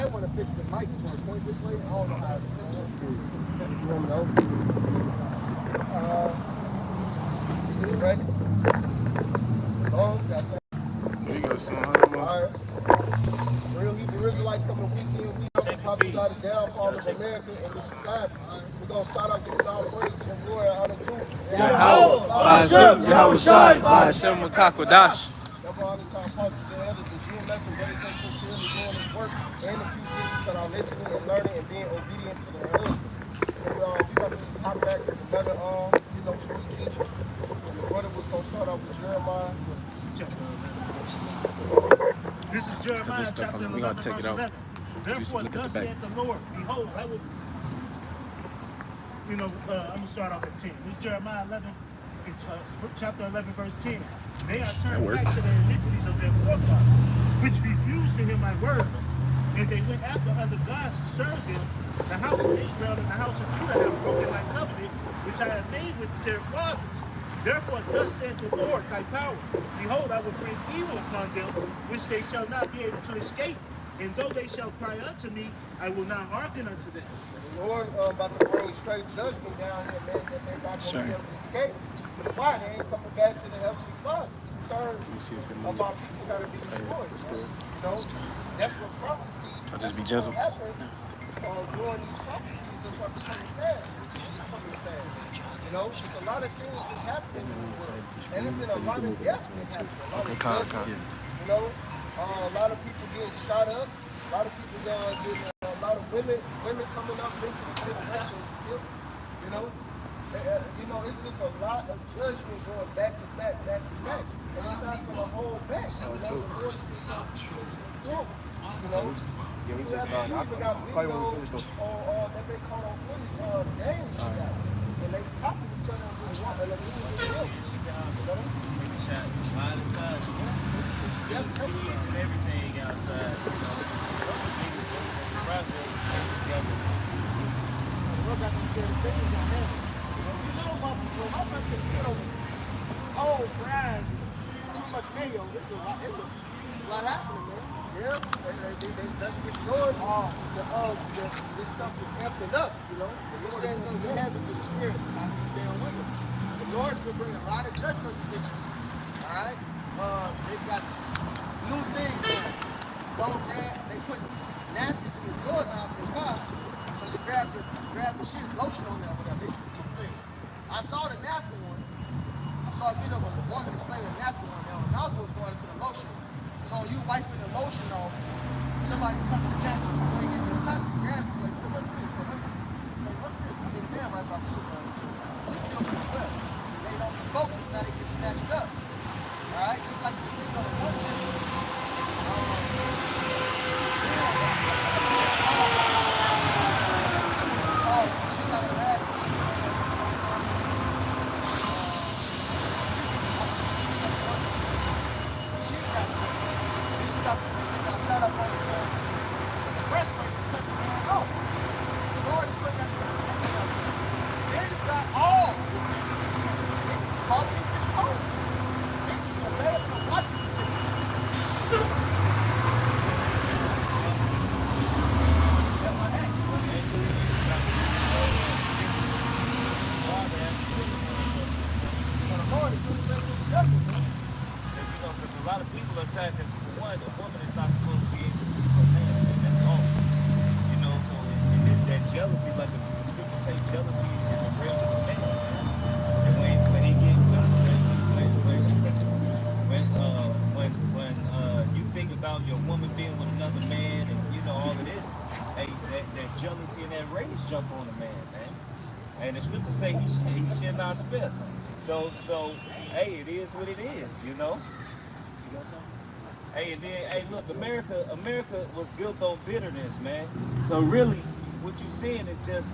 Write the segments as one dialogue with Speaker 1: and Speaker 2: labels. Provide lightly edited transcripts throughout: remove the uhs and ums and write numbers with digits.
Speaker 1: might want to fix the mic so it point this way. I don't know how it's you ready?
Speaker 2: There you go, son.
Speaker 1: Alright. Real Hebrew Israelites coming weekend. We prophesy the downfall of America and this society. We're going to start off giving all praise and glory and honor to
Speaker 2: Yahweh, Ba'ashem, Yahweh Shai, Ba'ashem, Makakwadash.
Speaker 1: Number all this time, apostles and elders and GMS and brothers and sincerely doing this work, and the few sisters that are listening and learning and being obedient to their husbands. And we're going to just hop back with another, street teaching. And the brother was going to start off with Jeremiah.
Speaker 3: This is Jeremiah chapter 11,
Speaker 2: we gotta take it out.
Speaker 3: Therefore, thus saith the Lord, behold, I will, I'm going to start off at 10. This is Jeremiah 11, chapter 11, verse 10. They are turned back to the iniquities of their forefathers, which refused to hear my words, and they went after other gods to serve them. The house of Israel and the house of Judah have broken my covenant, which I have made with their fathers. Therefore, thus saith the Lord, thy power. Behold, I will bring evil upon them, which they shall not be able to escape. And though they shall cry unto me, I will not hearken unto them.
Speaker 1: The Lord about to bring straight judgment down here, man, that they're not going to be able to escape. That's why they ain't coming back to the Heavenly Father. 2/3 of our people got to be destroyed. That's what prophecy.
Speaker 2: I'll just be gentle.
Speaker 1: During these prophecies, that's what's coming fast. It's coming fast. There's a lot of things that's happening in the world. And there's been a lot of death happening. A lot of judgment. A lot of people getting shot up. A lot of people getting, a lot of women coming up missing. It's just a lot of judgment going back to back. And it's not going to hold back. The Lord is just not
Speaker 2: Yeah, we just started.
Speaker 1: I got videos that they caught on footage gang shit out. And they popping each other with water. And
Speaker 4: shot a lot of times. Everything outside.
Speaker 1: My friends can put over cold fries and too much mayo. It's a lot happening, man. Yeah, that's for sure. This stuff is amping up, You said something heavy to the spirit about these damn women. The Lord's been bringing a lot of judgment to bitches. All right? They've got new things now. They put napkins in the door now for the car. So you grab the shit, lotion on there, whatever. They do two things. I saw the napkin one. I saw a video of a woman explaining the napkin one. Now the mouth was going into the lotion. So you wiping the lotion off, somebody come and snatch you before you get your cut. You grab it, like, what's this? Like, what's this? I mean, the man right about too, but it's still pretty well. They don't focus, now they get snatched up. Alright? Just like the thing of the function. She got the rag. Got shot up on the expressway for cutting the man off. The Lord is putting us in. Then you got all the cities and shit. Niggas is following these bitches home. Niggas is surveilling and watching these bitches. That's my ex. So the Lord is really bringing this judgment, man.
Speaker 4: Because a lot of people attack us. One, a woman is not supposed to be able to do her man, and that's all. So and that jealousy, like the scriptures say, jealousy is a real man. And when he gets when you think about your woman being with another man, and all of this, hey, that jealousy and that rage jump on the man. And the scriptures say he should not spare. So hey, it is what it is, You got something? Hey, and then, look, America was built on bitterness, man. So really, what you're seeing is just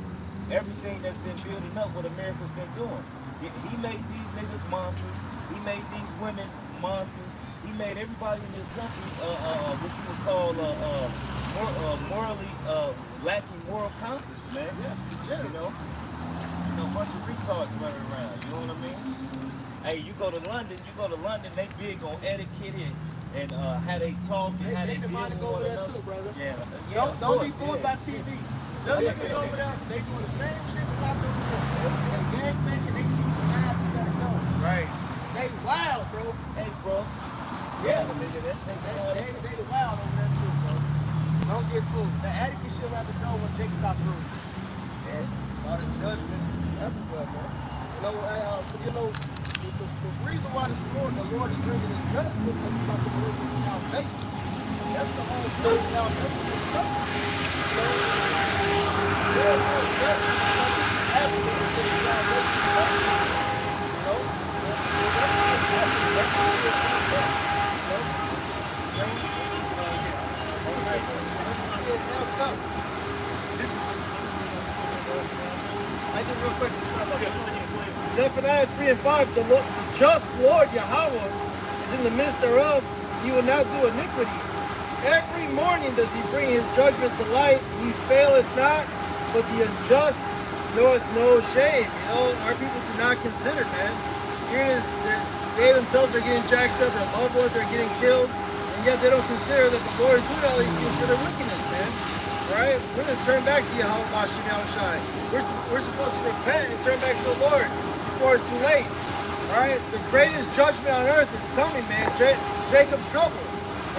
Speaker 4: everything that's been building up what America's been doing. He made these niggas monsters. He made these women monsters. He made everybody in this country what you would call morally lacking moral compass, man. Yeah, a bunch of retards running around. You know what I mean? Hey, you go to London, they big on etiquette and how they talk and how
Speaker 1: They
Speaker 4: they deal
Speaker 1: demonic
Speaker 4: with
Speaker 1: over
Speaker 4: one
Speaker 1: there
Speaker 4: another.
Speaker 1: too, brother.
Speaker 4: Yeah.
Speaker 1: Don't be fooled by TV. Them niggas over there, they doing the same shit as I do here. They gang banging, they keep some knives and got guns.
Speaker 4: Right.
Speaker 1: They wild, bro.
Speaker 4: Hey, bro.
Speaker 1: Yeah.
Speaker 4: Nigga, that take
Speaker 1: They wild over there too, bro. Don't get fooled. The Atticus shit at the door when Jake stopped through.
Speaker 2: And a lot of judgment everywhere, man. The reason why the Lord is bringing His judgment is He's about to bring His salvation. That's the whole point. Salvation is coming. There's no judgment happening until the salvation comes. You know, that's
Speaker 3: This is
Speaker 2: I did real quick. Zephaniah 3 and 5, the just Lord Yahweh is in the midst thereof. He will not do iniquity. Every morning does he bring his judgment to light. He faileth not, but the unjust knoweth no shame. You know, our people do not consider, man. Here it is, they themselves are getting jacked up, their loved ones are getting killed, and yet they don't consider that the Lord is doing all these things for their wickedness, man. Alright? We're going to turn back to Yahweh Shai. We're supposed to repent and turn back to the Lord before it's too late. Alright? The greatest judgment on earth is coming, man. Jacob's trouble.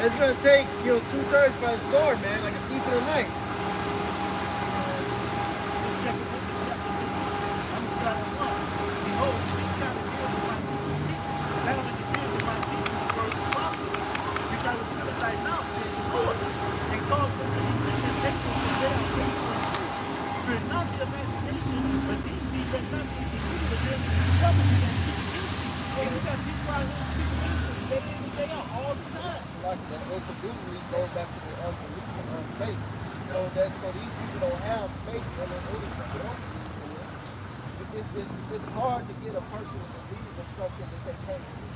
Speaker 2: And it's going to take, 2/3 by the storm, man, like a thief in the night.
Speaker 3: Behold, speak not the ears of my people, speak not in the ears of my people, the words of prophets, which I will fill in thy mouth, says the Lord, and cause them to be clean and make them to bear faithful and true. Fear not the imagination, but these be let not be defeated of them, trouble me and speak against me. And we got people out here speaking against me day in and day out all the time.
Speaker 2: Like that infidelity goes back to the unbelief and unfaith. So these people don't have faith in anything. It's hard to get a person to believe in something that they can't see.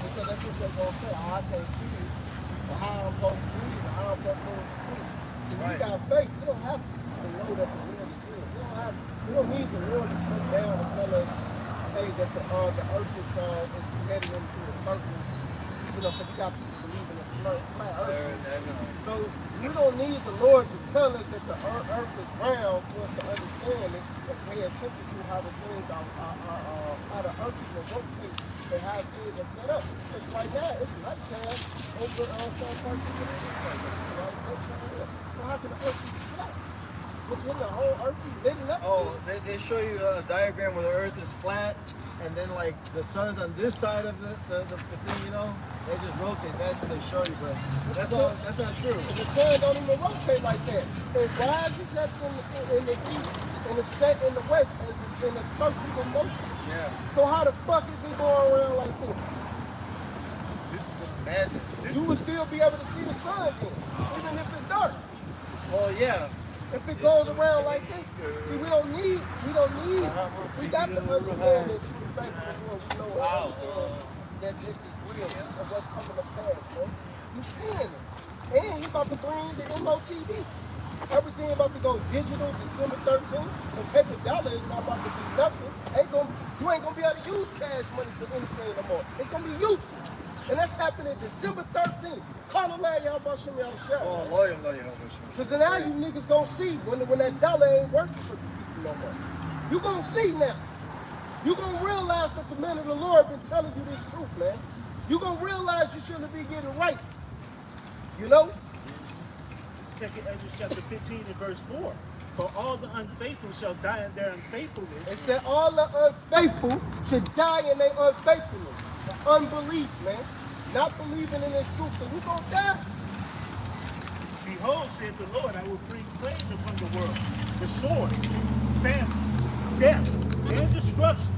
Speaker 2: Because that's what they're going to say. Oh, I can't see it. Or how I'm going to believe it. How I'm going to know it's true. So when you got faith, you don't have to see to know that the Lord is real. You don't need the Lord to come down and tell us, hey, that the earth is headed into a circle. Because you got people believing in flat earth. So you don't need the Lord to tell us that the earth is round for us to understand it and pay attention to how the things are how the earth is going to rotate and how things are set up. Because right now it's nighttime over some parts of the world. So how can the earth be flat? What's in the whole earth be lit up?
Speaker 5: Oh, they show you a diagram where the earth is flat and then like the sun's on this side of the thing, it just rotates. That's what they show you, but that's not true.
Speaker 2: And the sun don't even rotate like that. It rises up in the east and it set in the west as it's in a circle of motion.
Speaker 5: Yeah.
Speaker 2: So how the fuck is it going around like this?
Speaker 5: This is just madness.
Speaker 2: You would still be able to see the sun then, even if it's dark.
Speaker 5: Well, yeah.
Speaker 2: If it goes around like this, see, we got to understand that true faith in the Lord. We know and understand that this is real and what's coming to pass, man. You're seeing it. And you're about to bring the MOTV. Everything about to go digital December 13th. So paper dollar is not about to be nothing. You ain't gonna be able to use cash money for anything no more. It's gonna be useless. And that's happening December 13th. Call the lady out about Shimmy on the show.
Speaker 5: Oh, lawyer.
Speaker 2: Because now you niggas gonna see when that dollar ain't working for people no more. You gonna see now. You gonna realize that the men of the Lord been telling you this truth, man. You gonna realize you shouldn't be getting right. You know?
Speaker 3: 2 Ezra chapter 15 and verse 4. For all the unfaithful shall die in their unfaithfulness.
Speaker 2: It said all the unfaithful should die in their unfaithfulness. Unbelief, man. Not believing in this truth. So you gonna die.
Speaker 3: Behold, said the Lord, I will bring plagues upon the world, the sword, famine, death, and destruction.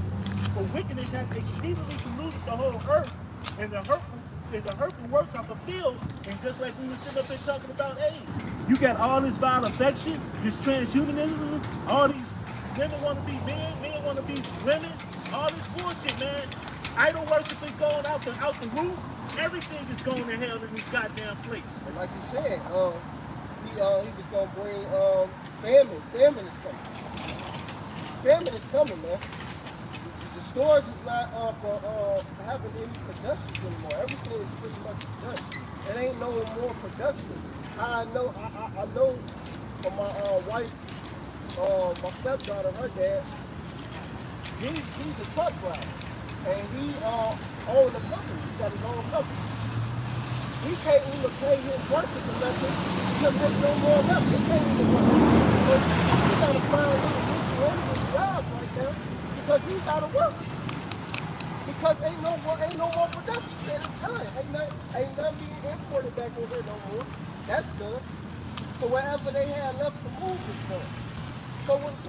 Speaker 3: For wickedness hath exceedingly polluted the whole earth, and the hurtful works of the field. And just like we were sitting up there talking about, hey, you got all this vile affection, this transhumanism, all these women want to be men want to be women, all this bullshit, man. Idol worship is going out the roof. Everything is going to hell in this goddamn place.
Speaker 2: And like you said, he was gonna bring famine. Famine is coming. Famine is coming, man. The stores is not having any production anymore. Everything is pretty much done. It ain't no more production. I know from my wife, my stepdaughter, her dad, he's a truck driver. And he owned a company. He got his own company. He can't even pay his workers or nothing because there's no more left. He can't even work. He got to find one of his jobs right now because he's out of work. Because ain't no more production. It's done. Ain't nothing being imported back over here no more. That's done. So whatever they had left to move is done. So what is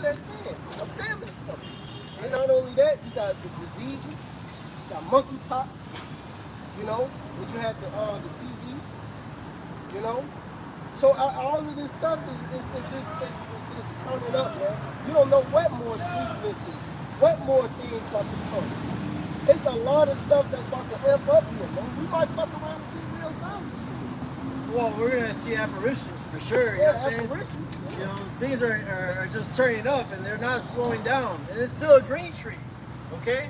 Speaker 2: that saying? A famine is coming. And not only that, you got the diseases, you got monkeypox, you know, when you had the CV, you know. So all of this stuff is just turning up, man. You don't know what more sicknesses, what more things about to come. It's a lot of stuff that's about to amp up here, man. We might fuck around and see real zombies.
Speaker 5: Well, we're gonna see apparitions for sure. You know what I'm saying?
Speaker 2: Apparitions.
Speaker 5: You know, things are just turning up and they're not slowing down. And it's still a green tree, okay?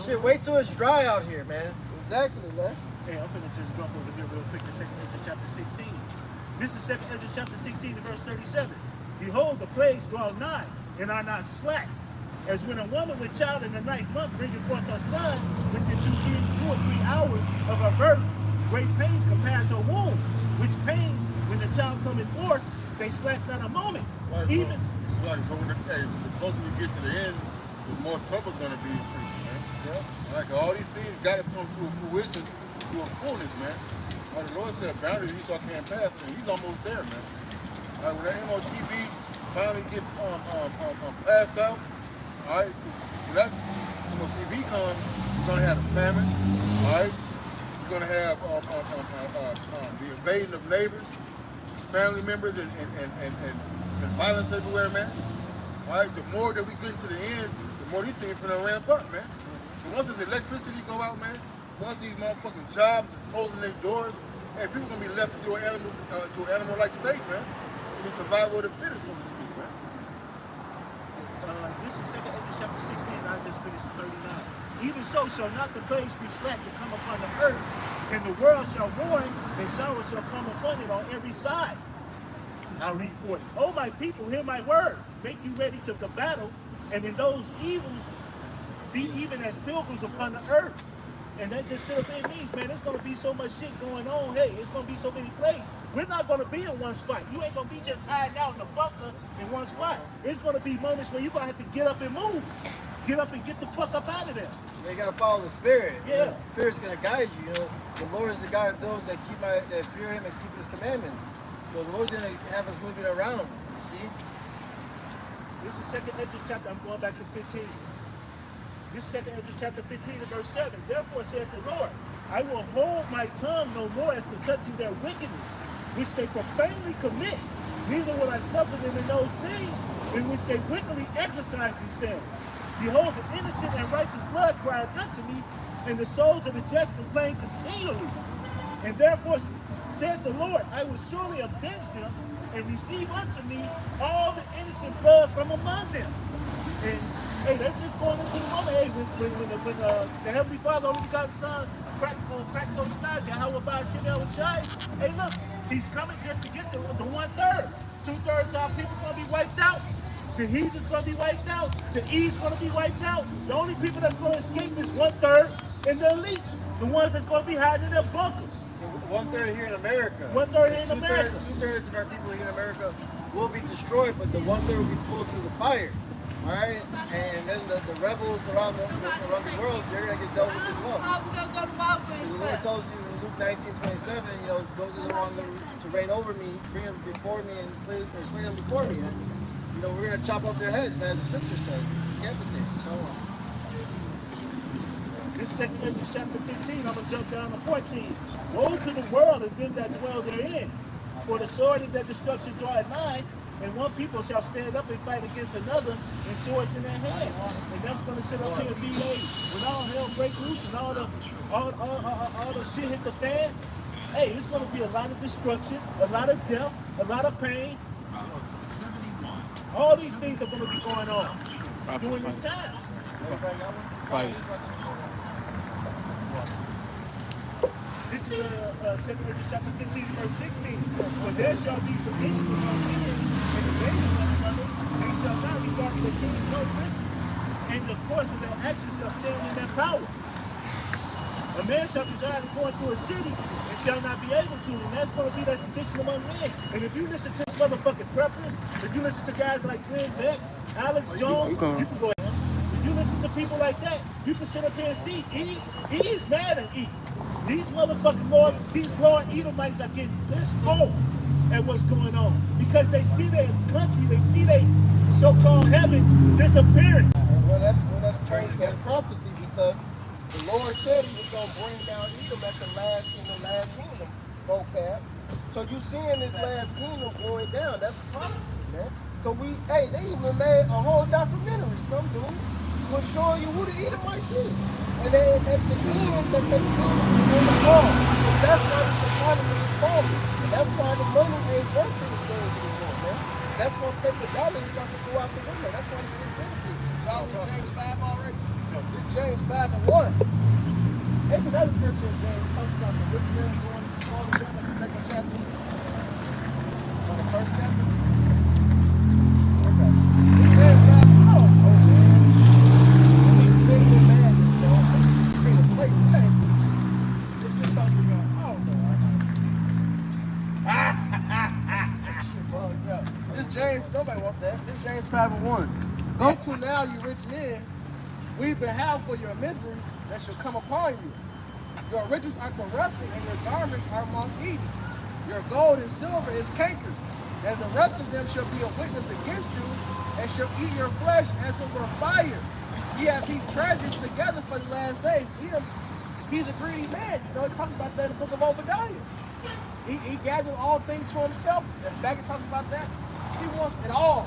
Speaker 5: Shit, wait till it's dry out here, man.
Speaker 2: Exactly, man.
Speaker 3: Hey, I'm gonna just jump over here real quick to 2nd Ezra chapter 16. This is 2nd Ezra chapter 16 verse 37. Behold, the plagues draw nigh and are not slack. As when a woman with child in the 9th month bringeth forth her son within 2 or 3 hours of her birth, great pains compares her womb, which pains when the child cometh forth, they slack not a moment.
Speaker 6: Right,
Speaker 3: Even
Speaker 6: so when the closer we get to the end, the more trouble's gonna be increased, man.
Speaker 2: Yeah.
Speaker 6: Like all these things gotta come to a fruition, to a fullness, man. Like the Lord said, boundaries Esau can't pass, and he's almost there, man. Like when that MOTV finally gets passed out, all right, when that MOTV comes, you're gonna have a famine, all right. You're gonna have the invading of neighbors, family members, and violence everywhere, man. All right, the more that we get into the end, the more these things are gonna ramp up, man. And once this electricity go out, man, once these motherfucking jobs is closing their doors, hey, people gonna be left to an animal-like state, man. The survival of the fittest, so to speak, man.
Speaker 3: this is 2nd Ezra chapter 16. I just finished 39. Even so shall not the plagues be slack to come upon the earth, and the world shall mourn, and sorrow shall come upon it on every side. I'll read 40. O my people, hear my word. Make you ready to the battle, and in those evils be even as pilgrims upon the earth. And that just simply means, man, there's going to be so much shit going on. Hey, it's going to be so many places. We're not going to be in one spot. You ain't going to be just hiding out in a bunker in one spot. It's going to be moments where you're going to have to get up and move. Get up and get the fuck up out of there.
Speaker 5: You gotta follow the Spirit.
Speaker 3: Yeah.
Speaker 5: The Spirit's gonna guide you. You know, the Lord is the God of those that fear Him and keep His commandments. So the Lord's gonna have us moving around. You see?
Speaker 3: This is 2nd Ezra chapter. I'm going back to 15. This is 2nd Ezra chapter 15 and verse 7. Therefore saith the Lord, I will hold my tongue no more as to touching their wickedness, which they profanely commit. Neither will I suffer them in those things in which they wickedly exercise themselves. Behold, the innocent and righteous blood cried unto me, and the souls of the just complain continually. And therefore said the Lord, I will surely avenge them, and receive unto me all the innocent blood from among them. And hey, that's just going into the moment. Hey, when the Heavenly Father already got Son, crack those skies, how about Shemel and Shai? Hey, look, He's coming just to get the 1/3. 2/3 of our people going to be wiped out. The heathens is going to be wiped out. The Eve's going to be wiped out. The only people that's going to escape is 1/3 and the elites. The ones that's going to be hiding in their bunkers.
Speaker 5: 1/3 here in America.
Speaker 3: 1/3 here in America.
Speaker 5: 2/3 of our people here in America will be destroyed, but the 1/3 will be pulled through the fire. All right, and then the rebels around the world, they're gonna get dealt with as well. The Lord tells you in Luke 19:27, you know, those that want to reign over me, bring them before me and slay them before me. And, you know, we're gonna chop off their heads, as the Scripture says, decapitate, so on.
Speaker 3: This is 2nd Ezra chapter 15. I'm gonna jump down to 14. Woe to the world and them that dwell therein, for the sword and that destruction draweth nigh. And one people shall stand up and fight against another, and swords in their hand. And that's going to sit up here and be when all hell break loose and all the shit hit the fan. Hey, it's going to be a lot of destruction, a lot of death, a lot of pain. All these things are going to be going on. during this time. This is 2 Corinthians chapter 15, verse 16. For there shall be sedition among men, and debating one another, they shall not regard the kings no princes, and the course of their actions shall stand in their power. A man shall desire to go into a city and shall not be able to, and that's going to be that sedition among men. And if you listen to this motherfucking preppers, if you listen to guys like Glenn Beck, Alex Jones, you can go ahead. If you listen to people like that, you can sit up here and see E is mad at E. These motherfucking Lord Edomites are getting pissed off at what's going on because they see their country, they see their so-called heaven disappearing.
Speaker 2: Well, that's changed that prophecy because the Lord said he was going to bring down Edom at the last kingdom vocab. So you seeing this last kingdom going down. That's prophecy, man. So they even made a whole documentary, some dude was showing you who the Edomites is. And then at the end, that they come on the wall. So that's why this economy is falling. And that's why the money ain't worth anything anymore, man. That's why paper dollar is not to go out the window. That's why you get benefits.
Speaker 1: Y'all read James 5 already? No. It's James 5 and 1. It's another scripture in James. Talks about the rich man going to fall to them in the second chapter. On the first chapter. What's that? It's James 5 and 1. Oh, man. It's been the madness, bro. I'm just trying to play. You gotta teach it. It's been talking about, oh, no, I gotta shit bugged up. This James, nobody wants that. This James 5 and 1. Go to now, you rich men. We've been held for your miseries that shall come upon you. Your riches are corrupted, and your garments are moth-eaten. Your gold and silver is cankered, and the rest of them shall be a witness against you, and shall eat your flesh as it were fire. Ye have heaped treasures together for the last days. He's a greedy man. You know, it talks about that in the book of Obadiah. He gathered all things to himself. Back it talks about that. He wants it all.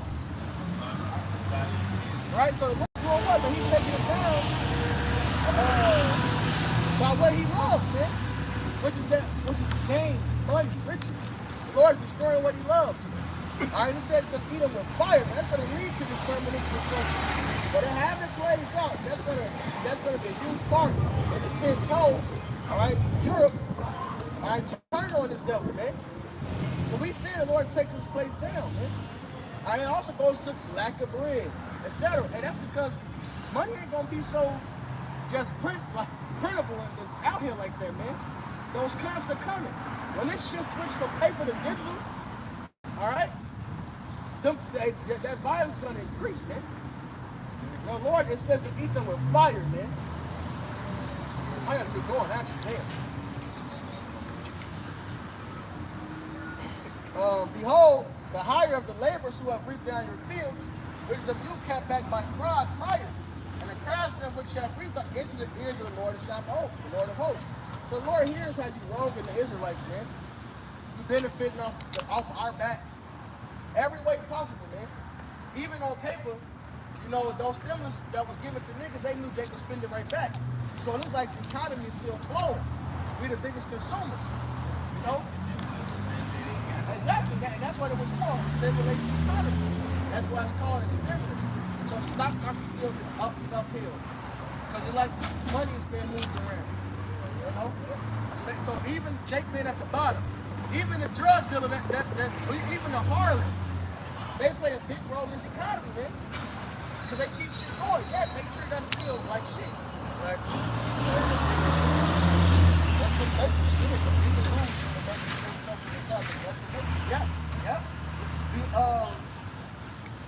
Speaker 1: Right? So the Lord doing what? But he's taking it down by what he loves, man. Which is gain, money, riches. The Lord is destroying what he loves. Alright, he said it's gonna eat him with fire, man. That's gonna lead to this permanent destruction. But it haven't played out. That's gonna be a huge part in the 10 toes. Alright, Europe. Alright, turn on this devil, man. So we see the Lord take this place down, man. And it also goes to lack of bread, etc. And that's because money ain't gonna be so just printable and out here like that, man. Those camps are coming. When this shit switches from paper to digital, all right, that violence is gonna increase, man. The Lord, it says to eat them with fire, man. I gotta keep going, actually, damn. Behold, the hire of the laborers who have reaped down your fields, which of you kept back by fraud prior, and the craftsmen which have reaped into the ears of the Lord of Sabaoth, the Lord of hosts. So the Lord hears how you wronging the Israelites, man. You benefiting off our backs. Every way possible, man. Even on paper, you know, those stimulus that was given to niggas, they knew they could spend it right back. So it looks like the economy is still flowing. We're the biggest consumers, you know? Exactly, and that's what it was for, to stimulate the economy. That's why it's called a stimulus. So the stock market still is uphill. Because it's like money is being moved around, you know? So even Jake being at the bottom, even the drug dealer, even the harlot, they play a big role in this economy, man. Because they keep shit going. Yeah, make sure that's still like shit. Right? That's what basically it is. You can lose and make something that's happening. That's what makes it. Yeah.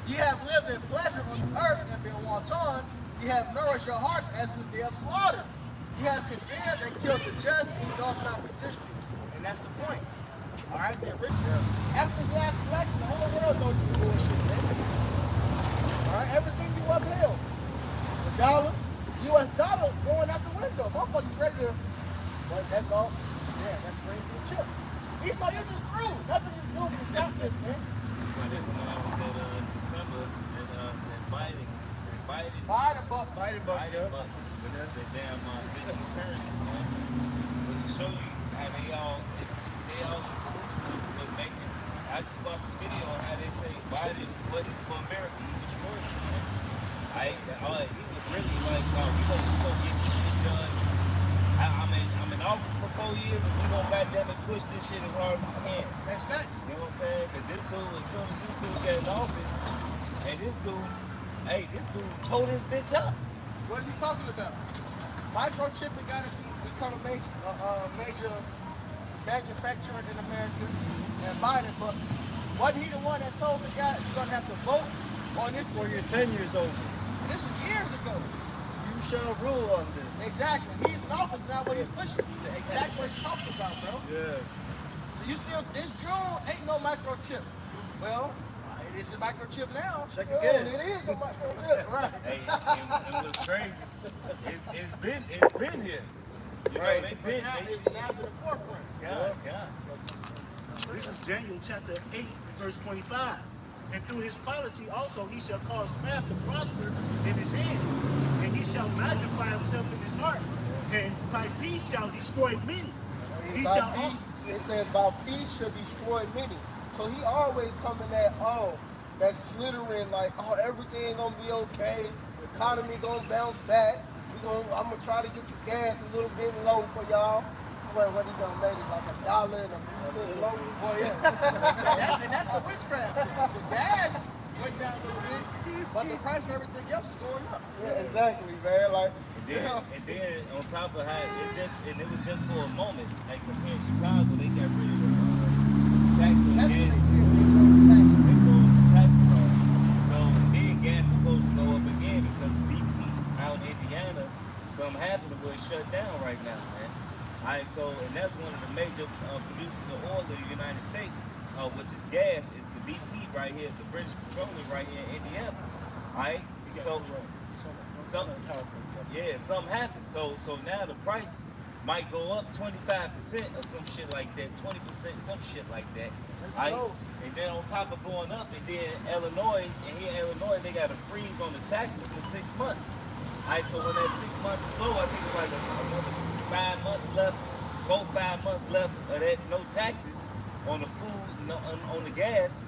Speaker 1: You have lived in pleasure on the earth and been wanton. You have nourished your hearts as in the day of slaughter. You have condemned and killed the just, and you don't not resist you. And that's the point. Alright, they're rich. After this last election, the whole world knows you bullshit, man. Alright, everything you upheld. The dollar, US dollar going out the window. Motherfuckers ready to, well, that's all. Yeah, that's raised to the chip. Esau, you're just through. Nothing you do can stop this, man.
Speaker 4: December and
Speaker 1: Biden bucks.
Speaker 4: With the damn digital currency, man. But to show you how they all was making. I just watched the video on how they say Biden wasn't for America, he destroyed it, man. He was really like, no, we gonna get this shit done. I'm in office for 4 years, and we gonna goddamn it push this shit as hard as we can.
Speaker 1: That's facts.
Speaker 4: You know what I'm saying? Because this dude, as soon as this dude got in office, and this dude tore this bitch up.
Speaker 1: What is he talking about? Microchipping got to become a major manufacturer in America, and Biden, but wasn't he the one that told the guy you're gonna have to vote on this
Speaker 5: For your 10 years over.
Speaker 1: This was years ago.
Speaker 5: You shall rule on this.
Speaker 1: Exactly. He's in office now, what he's pushing. Exactly what he's talking about, bro.
Speaker 5: Yeah.
Speaker 1: So you still, this June ain't no microchip. Well, it is a microchip now.
Speaker 5: Check again.
Speaker 1: It is a microchip, right?
Speaker 4: Hey, it was crazy. It's been here. You know,
Speaker 5: Right.
Speaker 4: they've been.
Speaker 1: Now it's in the forefront.
Speaker 4: Yeah.
Speaker 3: This is Daniel chapter 8, verse 25. And through his policy also he shall cause craft to prosper in his hand, and he shall magnify himself in his heart, and by peace shall destroy many. He
Speaker 2: By
Speaker 3: shall
Speaker 2: peace, it says, by peace shall destroy many. So he always coming at, that's slithering, like, everything gonna be okay. The economy gonna bounce back. I'm gonna try to get the gas a little bit low for y'all. What he gonna make it like $1 and a few cents low?
Speaker 1: Well, yeah. and that's the witchcraft. The gas went down a little bit, but the price of everything else is going up.
Speaker 2: Yeah, exactly, man. Like,
Speaker 4: And then on top of how it was just for a moment. Like, cause here in Chicago they got rid of the tax on
Speaker 1: That's
Speaker 4: gas.
Speaker 1: what they did. They froze the taxes.
Speaker 4: They froze the taxes on. So then gas is supposed to go up again because BP out in Indiana, something happened where it's shut down right now, man. Alright, so and that's one of the major producers of oil in the United States, which is gas, is the BP right here, the British Petroleum right here in Indiana. Alright, so something happened. So now the price might go up 25% or some shit like that, 20%, some shit like that. Alright, and then on top of going up, and then Illinois, and here in Illinois they got a freeze on the taxes for 6 months. Alright, so when that 6 months is over, I think it's like another 5 months left, 4-5 months left of that, no taxes on the food, no, on the gas.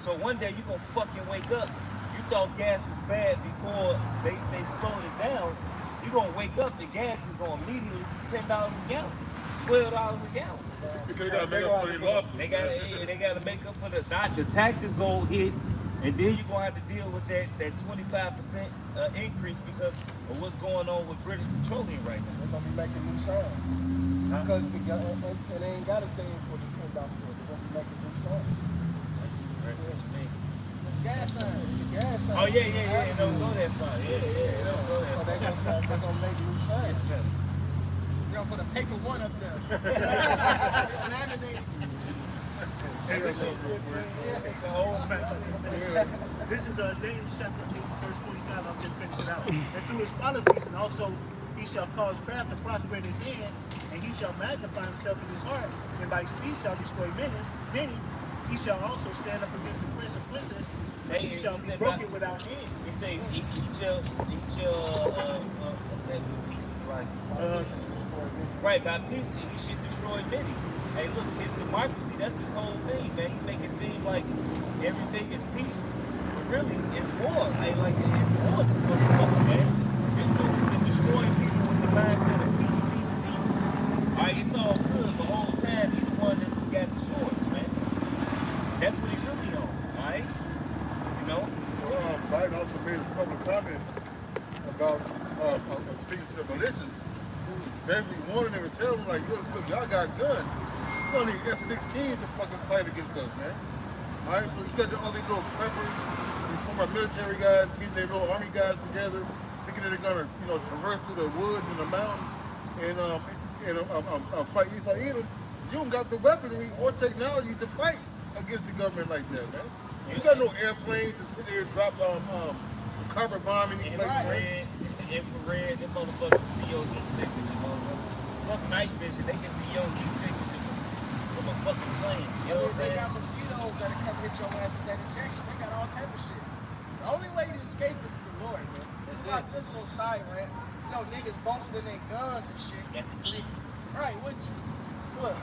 Speaker 4: So one day you're gonna fucking wake up. You thought gas was bad before they slowed it down. You're gonna wake up, the gas is gonna immediately be $10 a gallon, $12 a gallon.
Speaker 6: Because they gotta make up for their losses.
Speaker 4: They gotta make up for the taxes gonna hit, and then you're gonna have to deal with that 25% increase because of what's going on with British Petroleum right now.
Speaker 2: they're gonna be making new signs. Because it ain't got a thing for the $10. They're gonna be making new signs.
Speaker 1: It's gas sign.
Speaker 2: The gas sign.
Speaker 4: Oh yeah. It don't go that far. Yeah. It don't go that
Speaker 2: So
Speaker 4: far.
Speaker 2: they're gonna make new signs.
Speaker 1: You're gonna put a paper one up there. Laminate.
Speaker 3: This is Daniel chapter 8, verse 25. I'll just finish it out. And through his policies, and also he shall cause craft to prosper in his hand, and he shall magnify himself in his heart, and by peace shall destroy many. He shall also stand up against the prince of princes, and he shall be broken without end.
Speaker 4: He say he shall what's that peace like? Right, by peace he should destroy many. Hey, look, his democracy, that's his whole thing, man. He make it seem like everything is peaceful. But really, it's war. It's war, this motherfucker, man. This dude has been destroying people with the mindset of peace. Alright, it's all good, but the whole time he's the one that got the swords, man. That's what he really on, alright? You know?
Speaker 6: Well, Biden also made a couple of comments about speaking to the militias. Basically warning them and telling them, like, look, y'all got guns. You don't need F-16s to fucking fight against us, man. Alright, so you got all these little preppers, these former military guys, getting their little army guys together, thinking that they're gonna, traverse through the woods and the mountains and fight East Edom. You don't got the weaponry or technology to fight against the government like that, man. You got no airplanes to sit there and drop carpet bomb in your place.
Speaker 4: Infrared, them motherfuckers see your heat signature, motherfucker. Fuck night vision, they can see your heat signature from a fucking plane. You know what I'm
Speaker 1: They
Speaker 4: saying?
Speaker 1: got mosquitoes that'll come hit your ass with that injection. They got all type of shit. The only way to escape is the Lord, man. This is like this little side rant. You know, niggas boasting in their guns and shit.
Speaker 4: Got the glizzy.
Speaker 1: Right, what you? Look,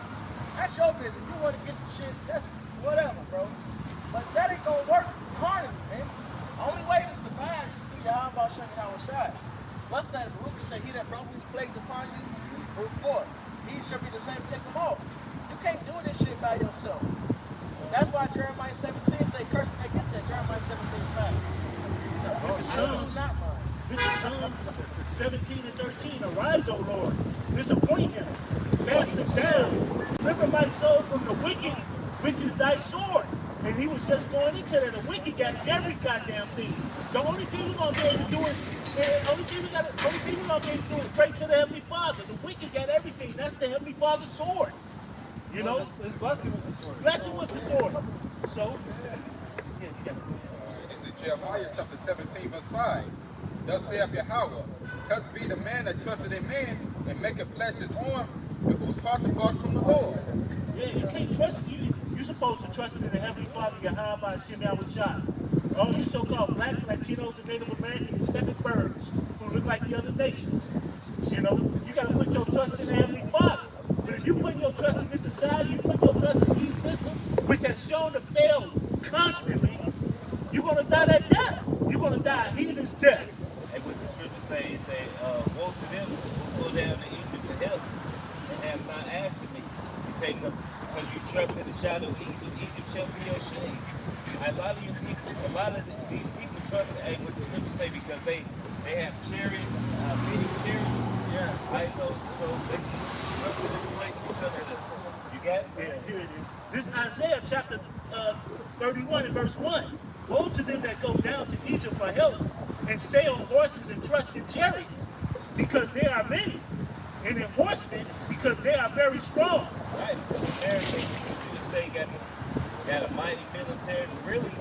Speaker 1: that's your business. If you want to get the shit, that's whatever, bro. But that ain't gonna work carnally, man. The only way to survive is through your about Hashem Yahweh Shai. What's that? Baruch can say, he that brought these plagues upon you, Baruch 4. He shall be the same to take them off. You can't do this shit by yourself. That's why Jeremiah 17 say, curse, hey, get that, Jeremiah 17:5.
Speaker 3: This is Psalms 17 and 13. Arise, O Lord, disappoint him, cast him down, deliver my soul from the wicked, which is thy sword. And he was just going into that. The wicked got every goddamn thing. The only thing we're gonna be able to do is, pray to the Heavenly Father. The wicked got everything. That's the Heavenly Father's sword. You know?
Speaker 2: His blessing was the sword.
Speaker 3: Blessing was the sword. So,
Speaker 7: This is Jeremiah chapter 17, verse 5. Thus saith Yahweh, cursed be the man that trusted in man and maketh flesh his arm, and whose heart depart from the Lord.
Speaker 3: yeah, you can't trust you. You're supposed to trust in the Heavenly Father, Yahweh Hashem Yahweh Shai. All these so-called blacks, Latinos, and Native Americans, Hispanic birds who look like the other nations. You know, you got to put your trust in the Heavenly Father. But if you put your trust in this society, you put your trust in these systems, which has shown to fail constantly, you're going to die that death. You're going to die a heathen's death.
Speaker 4: And what the scripture say, woe to them who go down to Egypt to help and have not asked of me. He say, because you trust in the shadow of Egypt, Egypt shall be your shame. A lot of you people, these people trust what the scripture say because they have chariots, many chariots.
Speaker 2: Yeah.
Speaker 4: Right, so they trust in this place because of the, you got it?
Speaker 3: Yeah, here it is. This is Isaiah chapter 31 and verse 1. Woe to them that go down to Egypt for help and stay on horses and trust in chariots, because they are many, and in horsemen, because they are very strong.
Speaker 4: Right, because American people say got a mighty military, but really,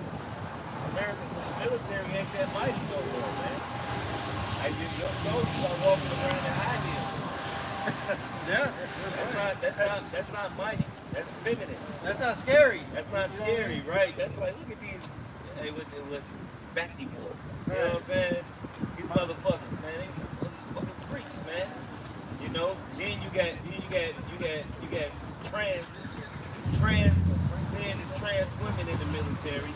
Speaker 4: America's military ain't that mighty no more, man. Like your soldiers are walking around in high heels.
Speaker 2: Yeah.
Speaker 4: That's not mighty. That's feminine.
Speaker 2: That's not scary.
Speaker 4: That's not scary, right? That's like, look at these, with Batty boys. You know what I'm saying? These motherfuckers, man. These fucking freaks, man. You know. Then you got trans men and trans women in the military.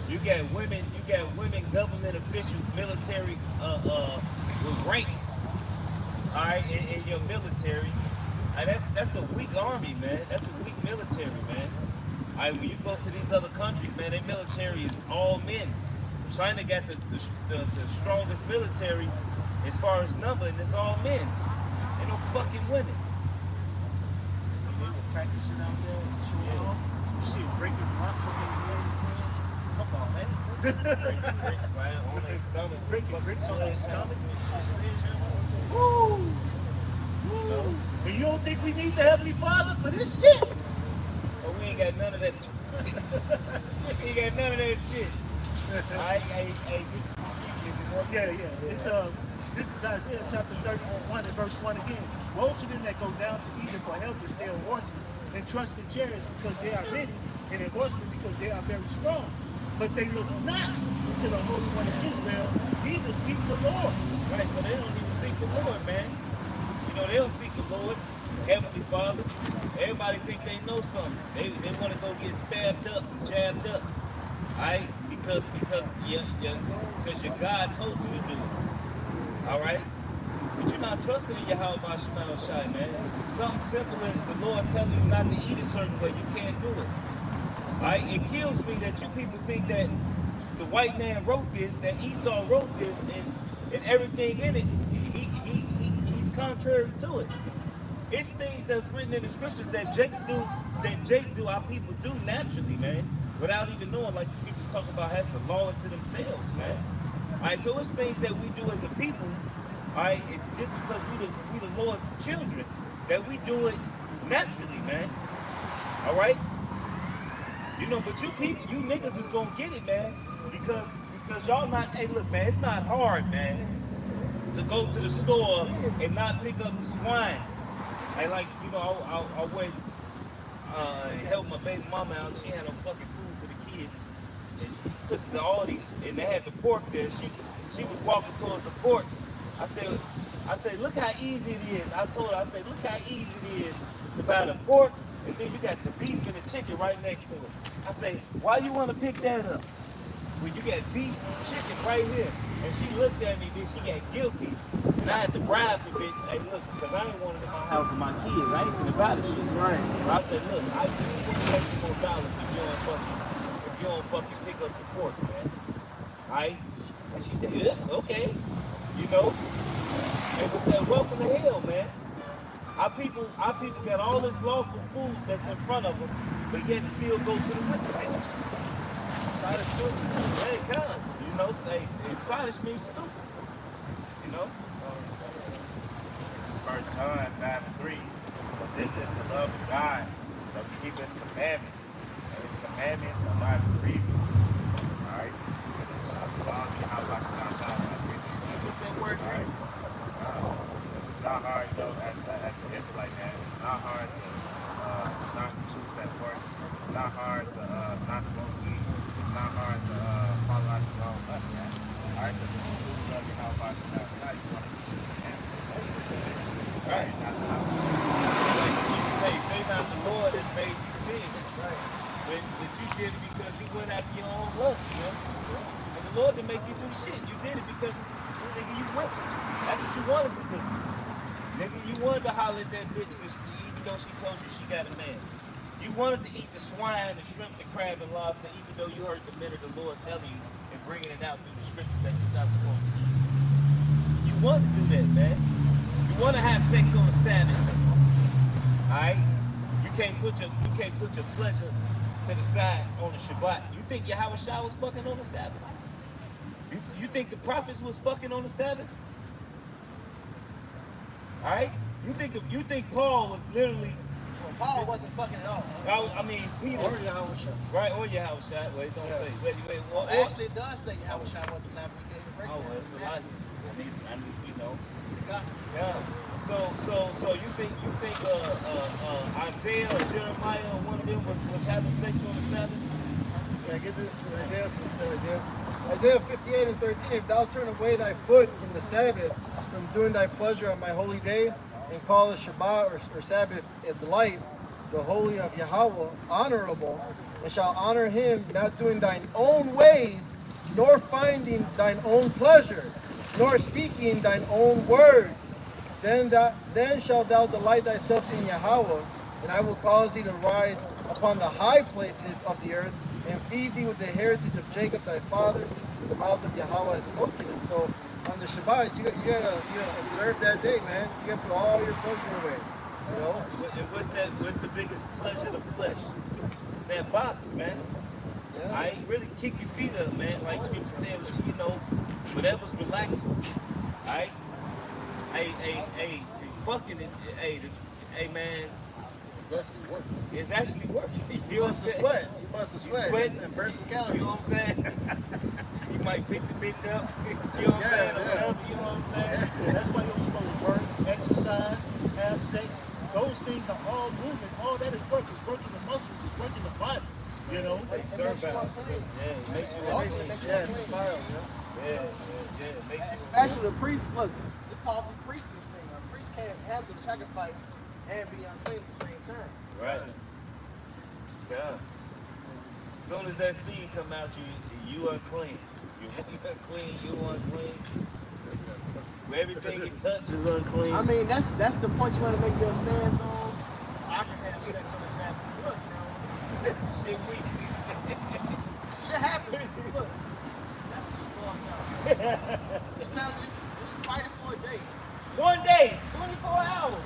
Speaker 4: You got women government officials, military with rank. All right, in your military. That's a weak army, man. That's a weak military, man. All right, when you go to these other countries, man, their military is all men. China got the strongest military as far as number, and it's all men. Ain't no fucking women.
Speaker 3: They were practicing out there in Chicago. Shit, breaking rocks on their head and hands. Fuck all that.
Speaker 4: Breaking bricks, man, on their stomach.
Speaker 3: Breaking bricks on their stomach. Woo! Woo! And you don't think we need the Heavenly Father for this shit?
Speaker 4: But we ain't got none of that. We ain't got none of that shit.
Speaker 3: Yeah. It's this is Isaiah chapter 31 and verse 1 again. Woe to them that go down to Egypt for help and stay on horses and trust in chariots because they are many, and in horsemen because they are very strong. But they look not to the Holy One of Israel, neither seek the Lord.
Speaker 4: Right, so they don't even seek the Lord, man. You know, they don't seek the Lord, Heavenly Father. Everybody think they know something. They want to go get stabbed up, jabbed up. Alright? Because your God told you to do it. Alright? But you're not trusting in Yahweh Shema Shai, man. Something simple as the Lord telling you not to eat a certain way. You can't do it. Alright? It kills me that you people think that the white man wrote this, that Esau wrote this, and everything in it, he's contrary to it. It's things that's written in the scriptures that Jake do, our people do naturally, man, without even knowing, like the scriptures talk about, has a law unto themselves, man. Alright, so it's things that we do as a people, alright, just because we the Lord's children, that we do it naturally, man. Alright? You know, but you people, you niggas is gonna get it, man, because y'all not, hey look, man, it's not hard, man, to go to the store and not pick up the swine. Like, you know, I went and helped my baby mama out. She had no fucking food for the kids. And took the Aldi's, and they had the pork there. She was walking towards the pork. I said, look how easy it is. I told her, I said, look how easy it is to buy the pork, and then you got the beef and the chicken right next to it. I say, why you want to pick that up? when you got beef chicken right here. And she looked at me, then she got guilty. And I had to bribe the bitch. Hey, look, because I ain't wanted in my house with my kids. I ain't finna buy the shit.
Speaker 2: Right.
Speaker 4: So I said, look, I'll give you $20 more if you don't fucking pick up the pork, man. Alright? And she said, yeah, okay. You know? And with that, welcome to hell, man. Our people got all this lawful food that's in front of them, but yet still go to the wicked bitch. Mankind, you know, say exotic means stupid. You know?
Speaker 8: First John 9:3. But this is the love of God, that we keep his commandments. And his commandments are not grievous. Alright? Not hard, though, as an Israelite, man. Not hard to not choose that work. Not hard to not smoke weed. It's not hard to follow out your own lust, man. Alright, because if you choose love, you know about yourself. Now you want to keep this commandment. Right, that's how.
Speaker 4: Say not the Lord has made you sin. Right. But you did it because you went after your own lust, you know? And the Lord didn't make you do shit. You did it because, nigga, you went. That's what you wanted to do. Nigga, you wanted to holler at that bitch even though she told you she got a man. You wanted to eat the swine, the shrimp, the crab, and lobster, even though you heard the men of the Lord telling you and bringing it out through the scriptures that you're not supposed to eat. You wanted to do that, man. You want to have sex on the Sabbath. Alright? You can't put your pleasure to the side on the Shabbat. You think Yahweh Shah was fucking on the Sabbath? You think the prophets was fucking on the Sabbath? Alright? You think Paul was literally...
Speaker 1: Well, Paul wasn't fucking at all.
Speaker 4: I mean, Peter...
Speaker 2: Or Yahweh Shah.
Speaker 4: Right, or Yahweh Shah. Wait, don't say. Wait.
Speaker 1: Well, actually, it does say Yahweh Shah wasn't the man we gave a break.
Speaker 4: Oh, well, it's a lot. I mean, you know.
Speaker 1: Gospel.
Speaker 4: Yeah. So you think Isaiah or Jeremiah or one of them was having sex on the Sabbath?
Speaker 2: Yeah, get this from Isaiah. Isaiah 58:13. If thou turn away thy foot from the Sabbath, from doing thy pleasure on my holy day, and call the Shabbat or Sabbath a delight, the holy of Yahweh, honorable, and shall honor him, not doing thine own ways, nor finding thine own pleasure, nor speaking thine own words. Then shalt thou delight thyself in Yahweh, and I will cause thee to ride upon the high places of the earth, and feed thee with the heritage of Jacob thy father. The mouth of Yahweh had spoken it. So on the Shabbat, you gotta observe that day, man. You gotta put all your pleasure away. You know?
Speaker 4: What's the biggest pleasure of the flesh? It's that box, man.
Speaker 2: Yeah.
Speaker 4: I ain't really kick your feet up, man. Like scripture tells you, whatever's relaxing. Alright? Hey, fucking it. Hey, man. It's actually working. You know what I'm saying?
Speaker 2: Sweat. You must have sweat.
Speaker 4: Sweat
Speaker 2: and burn some calories.
Speaker 4: You know what I'm saying? You might pick the bitch up. You know what I'm saying? Or whatever. You know what I'm saying?
Speaker 3: Yeah, that's why you're supposed to work, exercise, have sex. Those things are all moving. All that is work. It's working the muscles. It's working the body. You know?
Speaker 1: It makes you unclean.
Speaker 4: Yeah, it makes you
Speaker 1: It makes you unclean.
Speaker 4: Yeah. It makes you
Speaker 1: Especially the priest. Look, the powerful priest in this thing. A priest can't handle the sacrifice and be unclean at the same time.
Speaker 4: right. Yeah. As soon as that seed come out, you unclean. You unclean. You unclean. Everything you touch is unclean.
Speaker 1: I mean, that's the point you want to make your stance on. I can have sex on the Sabbath. Look,
Speaker 4: Shit weak.
Speaker 1: shit happens. Look, that's what's going on. You tell me, you should fight it for a day.
Speaker 4: One day, 24 hours.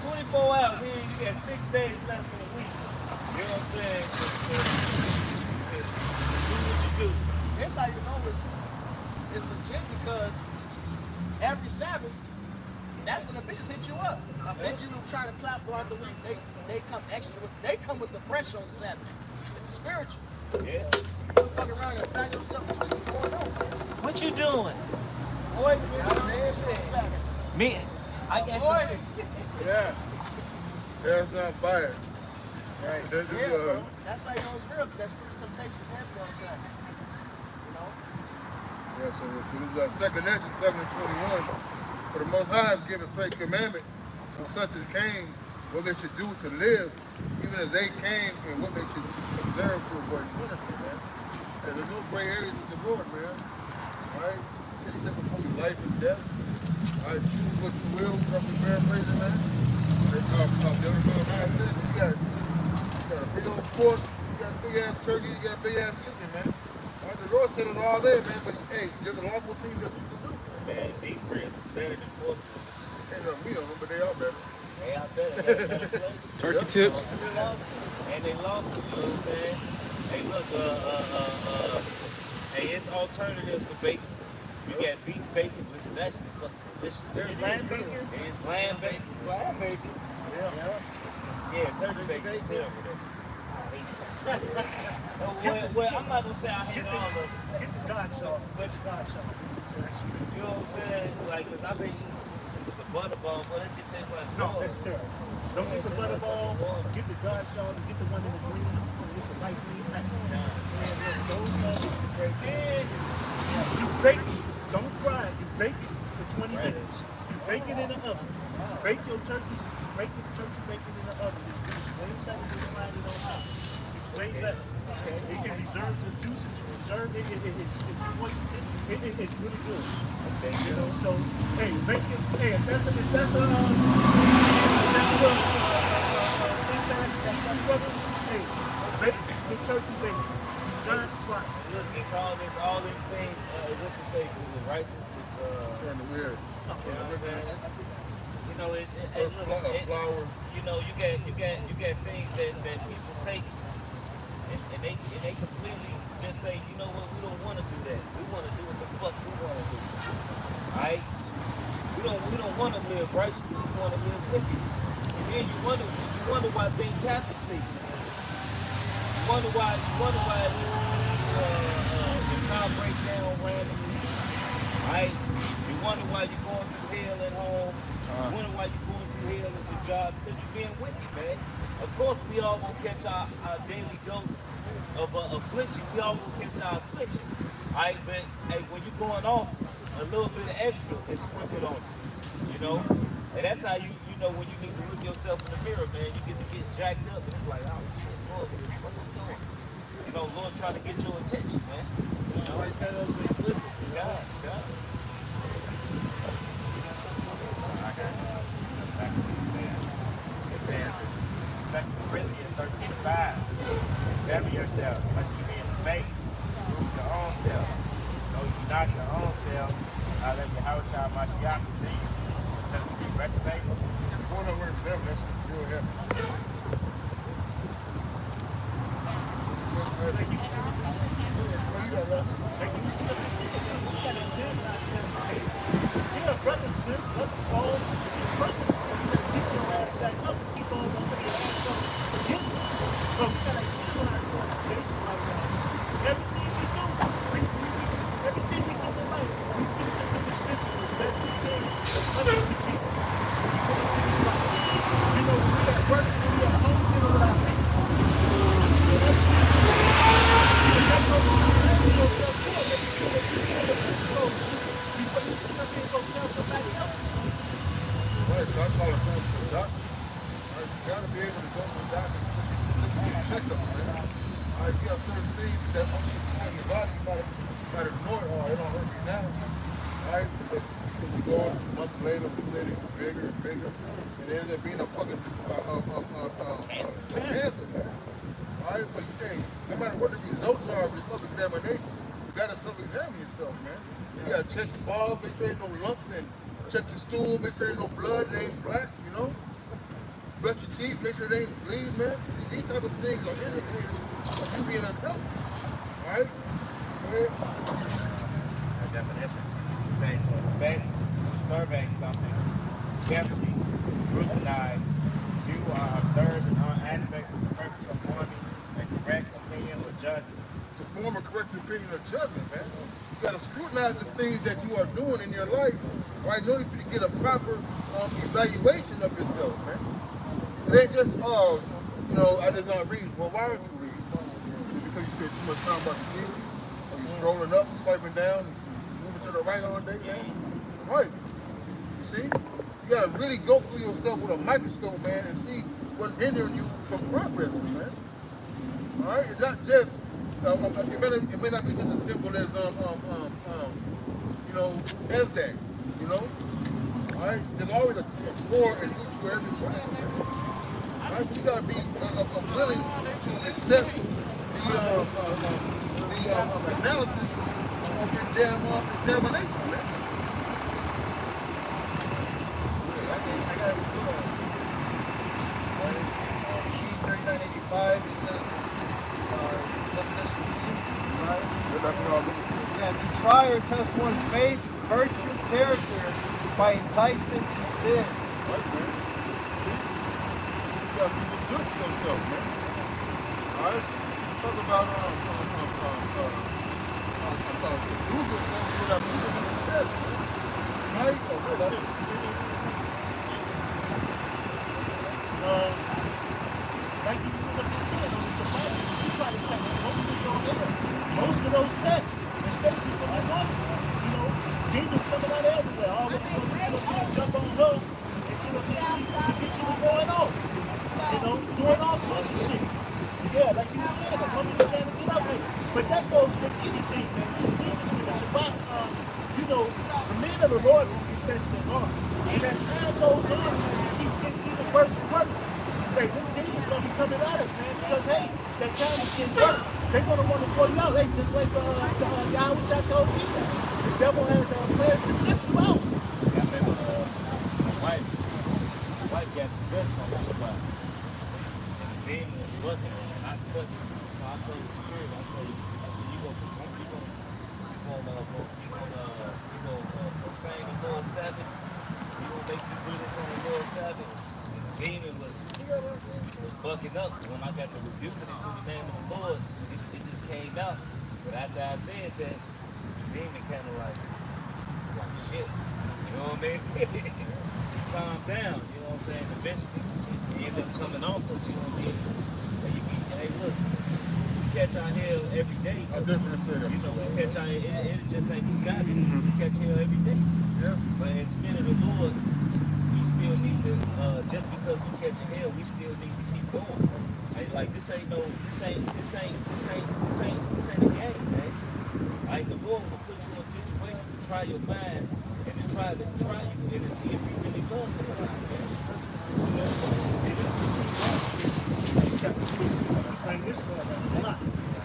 Speaker 4: 24 hours. Here you got 6 days left in the week. You know what I'm saying? To do what you do.
Speaker 1: That's how you know it's legit, because every Sabbath, that's when the bitches hit you up. A bitch you try to clap throughout the week, they come extra. They come with the pressure on the Sabbath. It's spiritual.
Speaker 4: Yeah.
Speaker 1: You fuck around and find yourself between what's going on, man.
Speaker 4: What you doing?
Speaker 1: Boy, man, on Sabbath.
Speaker 4: Me? I got
Speaker 1: Boy,
Speaker 6: Yeah. Yeah, it's not fire.
Speaker 2: Right.
Speaker 6: That's just,
Speaker 1: yeah, bro. That's how you know it's real. That spiritual temptation is heavy on the Sabbath. You know?
Speaker 6: Yeah, so this is 2 Corinthians 7:21. For the Most High have given straight commandment to such as came, what they should do to live, even as they came, and what they should observe to avoid punishment, man. And there's no gray areas with the Lord, man. All right? He said before you life and death. All right, choose what you will, roughly paraphrasing that. The other man said, you got a big old pork, you got a big ass turkey, you got a big ass chicken, man. All right, the Lord said it all there, man, but hey, there's lawful things that you can do.
Speaker 4: Man, beef ribs better than pork.
Speaker 6: Ain't no meat on them, but they are better.
Speaker 4: They are better. They got better flavor.
Speaker 9: Turkey tips.
Speaker 4: And they lawful, you know what I'm saying? Hey, look, hey, it's alternatives to bacon. You got beef bacon, which is actually fucking delicious.
Speaker 2: There's lamb bacon.
Speaker 4: It's lamb bacon.
Speaker 2: Lamb bacon.
Speaker 4: Yeah, turkey bacon is terrible though. I hate it. Well, I'm not gonna say I hate all of it.
Speaker 3: Get the God salt. Get the God salt. This is actually.
Speaker 4: You know what I'm saying? Like, cause I've been eating some of the butterball, but that shit tastes like
Speaker 3: No, that's terrible. Don't get the butterball. Get the God salt. Get the one in the green. It's a light green. Those ones are great. And you bake it. Don't fry it. You bake it for 20 minutes. You bake it in the oven. Bake your turkey. Bake your turkey bacon in the oven. It's way better than frying it on top. It's way better. It reserves its juices. It's moist. It's really good. Okay, you know. So, hey, bake it. Hey, if that's what inside that brothers. Hey, bake the turkey bacon. Not fry.
Speaker 4: Look, it's all these things. What you say to the righteous is
Speaker 6: Kind of weird.
Speaker 4: You know what I'm saying? You know,
Speaker 6: Flour.
Speaker 4: you know, you got things that people take and they completely just say, you know what, we don't want to do that. We want to do what the fuck we want to do. Alright? We don't want to live righteously, we want to live wicked. And then you wonder why things happen to you. You wonder why your car breaks down randomly. Alright? You wonder why you're going through hell at home. You wonder why you're going through hell at your job, because you're being wicked, man. Of course, we all gonna catch our daily dose of affliction. We all gonna catch our affliction. Alright, but hey, when you're going off, a little bit of extra is sprinkled on you. You know? And that's how you know when you need to look yourself in the mirror, man. You get to get jacked up and it's like, oh shit, Lord, what the fuck are you doing? You know, Lord trying to get your attention, man. You know? God.
Speaker 8: It says in 2 Corinthians 13:5, examine yourselves, must you be in the faith, prove your own self. Know you not your own self, let your house child Mashiach see you, instead of be reprobate.
Speaker 6: Going over to them, that's real heavy.
Speaker 3: Brothers slip, brothers fall, it's your personal person to get your ass back up and keep on moving your ass up. But we gotta examine ourselves daily right now. Everything we do, everything we do in life, we filter through the scriptures as best we can. Whatever we can. You know, when we at work, when we at home, dealing with our people.
Speaker 6: Right, so I call it going to the doctor. Right, you gotta be able to go to the doctor and get checked up, man. Right, you have certain things that once you see in your body, you gotta ignore it. Oh, it don't hurt me now. Right? But you go on months later, bigger and bigger, and it ends up being a fucking cancer, man. Right? But hey, no matter what the results are of your self-examination, you gotta self-examine yourself, man. You gotta check the balls, make sure there's no lumps, and check your stool, make sure there's no blood, it ain't black, you know? Brush your teeth, make sure they ain't bleed, man. See, these type of things are indicators of you being unhealthy. Alright? Go ahead.
Speaker 8: A definition, saying to inspect, to survey something carefully, scrutinize, you are observed in all aspects with the purpose of forming a correct opinion or judgment.
Speaker 6: To form a correct opinion or judgment, man. You gotta scrutinize the things that you are doing in your life, right? In order for you to get a proper evaluation of yourself, man. It ain't just, you know, I just not read. Well, why aren't you reading? Because you spend too much time watching TV? Or you scrolling up, swiping down, moving to the right all day, man? Right. You see? You gotta really go through yourself with a microscope, man, and see what's hindering you from progressing, man. Alright? It's not just it may not be just as simple as as that, you know. All right, there's always a floor and root to everything. All right, but you gotta be willing to accept the analysis of your damn examination, man.
Speaker 2: I got G3985. It says definition C. Right?
Speaker 6: That's what I'm looking for.
Speaker 2: Yeah, to try or test one's faith, virtue, character by enticement to sin.
Speaker 6: Right, man. See? You gotta see what's good for yourself, man. Alright? Talk about Google things without putting the test, man. Right? Oh, good, I didn't.
Speaker 3: Like you said, up there saying, on the Shabbat, you probably catch most of your error. Most of those texts, especially from your woman. You know, demons coming out everywhere. Always going to sit up there and jump on her and sit up there and see to get you going off. You know, doing all sorts of shit. Yeah, like you said, the woman is trying to get up with it. But that goes for anything, man. These demons with the Shabbat, you know, the men of the Lord will contest their law. And as time goes on, it keeps getting even worse and worse. Hey, them demons gonna be coming at us, man, because hey, that time is getting worse. They're gonna want to call you out. Hey, just like Yahweh Shah told me, the devil has plans to sift you out.
Speaker 4: I remember my wife got possessed on the Shabbat. And the demon was working on her. And I told the spirit, I said, you gonna profane the Lord's Sabbath. You gonna make me do this on the Lord's Sabbath. And the demon was bucking up. When I got to rebuke it in the name of the Lord, it just came out. But after I said that, the demon kind of like shit. You know what I mean? Calm down. You know what I'm saying? Eventually, it end up coming off of you. You know what I mean? Hey, look, we catch our hell every day.
Speaker 6: I definitely say that.
Speaker 4: You know, we catch our it just ain't the Sabbath. We catch hell every day.
Speaker 6: Yeah.
Speaker 4: But as men of the Lord, we still need to, just because we catch a hell, we still need to keep going. Like this ain't a game, man. Like the Lord will put you in a situation to try your mind and to try you and to see if you really love him.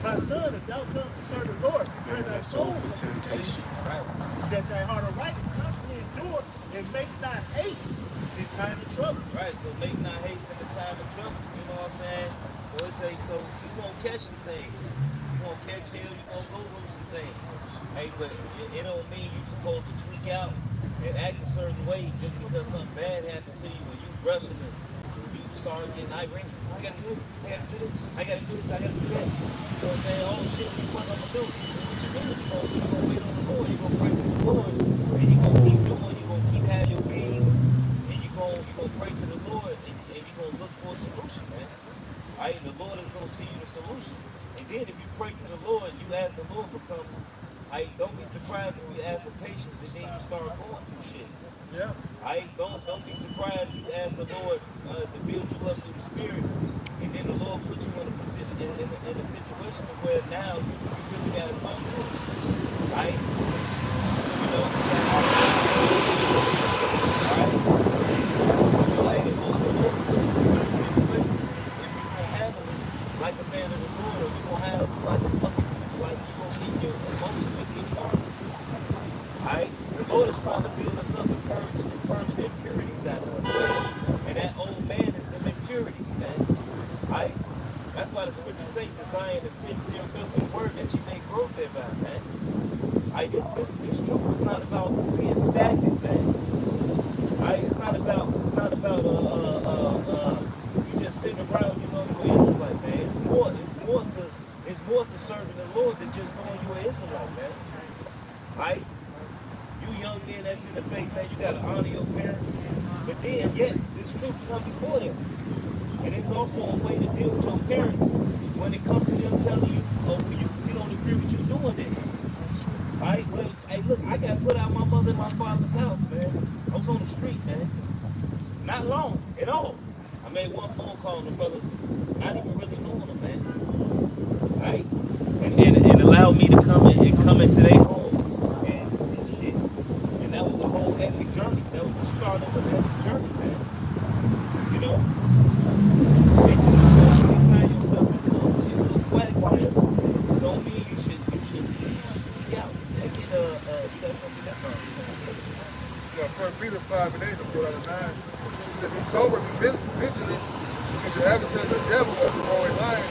Speaker 3: My son, if thou come to serve the Lord, prepare thy soul for temptation. Right. Set thy heart aright and constantly endure and make not haste in time of trouble.
Speaker 4: Right, so make not haste in the time of trouble. You know what I'm saying? So it's like, so you gonna catch some things. You gonna catch hell, you gonna go through some things. Hey, but it don't mean you supposed to tweak out and act a certain way just because something bad happened to you and you rushing it. You start getting irate. I gotta do this, I gotta do this, I gotta do this, I gotta do that. You know what I'm saying? Oh shit, what I'm gonna do? What you do is you're gonna wait on the Lord, you're gonna pray to the Lord, and you're gonna keep doing, you're gonna keep having your being, and you're gonna pray to the Lord, and you're gonna look for a solution, man. Alright, the Lord is gonna see you the solution. And then if you pray to the Lord, you ask the Lord for something, don't be surprised if you ask for patience and then you start going through shit.
Speaker 6: Yeah.
Speaker 4: Don't be surprised if you ask the Lord to build you up through the Spirit, and then the Lord put you in a position, in a situation where now you really got to talk to him. Right? You know, like the Lord put you in certain situations, if you're going to handle it like a man of the Lord, or you're going to have like a fucking, like you're going to keep your emotions with your heart. Alright? The Lord is trying to build us up and purge the impurities out of us. And that old man is the impurities, man. Alright? That's why the scriptures say, desire the sincere milk and word that you may grow thereby, man. Alright, this truth is not about being stagnant, man. Alright, it's not about you just sitting around, you know, you're an Israelite, man. It's more to serving the Lord than just knowing you're an Israelite, man. Alright? You young men that's in the faith, man, you gotta honor your parents. But then, yet, this truth come before them. And it's also a way to deal with your parents when it comes to them telling you, oh, we don't agree with you doing this. Alright, well, hey, look, I got put out my mother and my father's house, man. I was on the street, man. Not long at all. I made one phone call and the brothers not even really knowing them, man. Alright? And
Speaker 6: the devil is a roaring lion,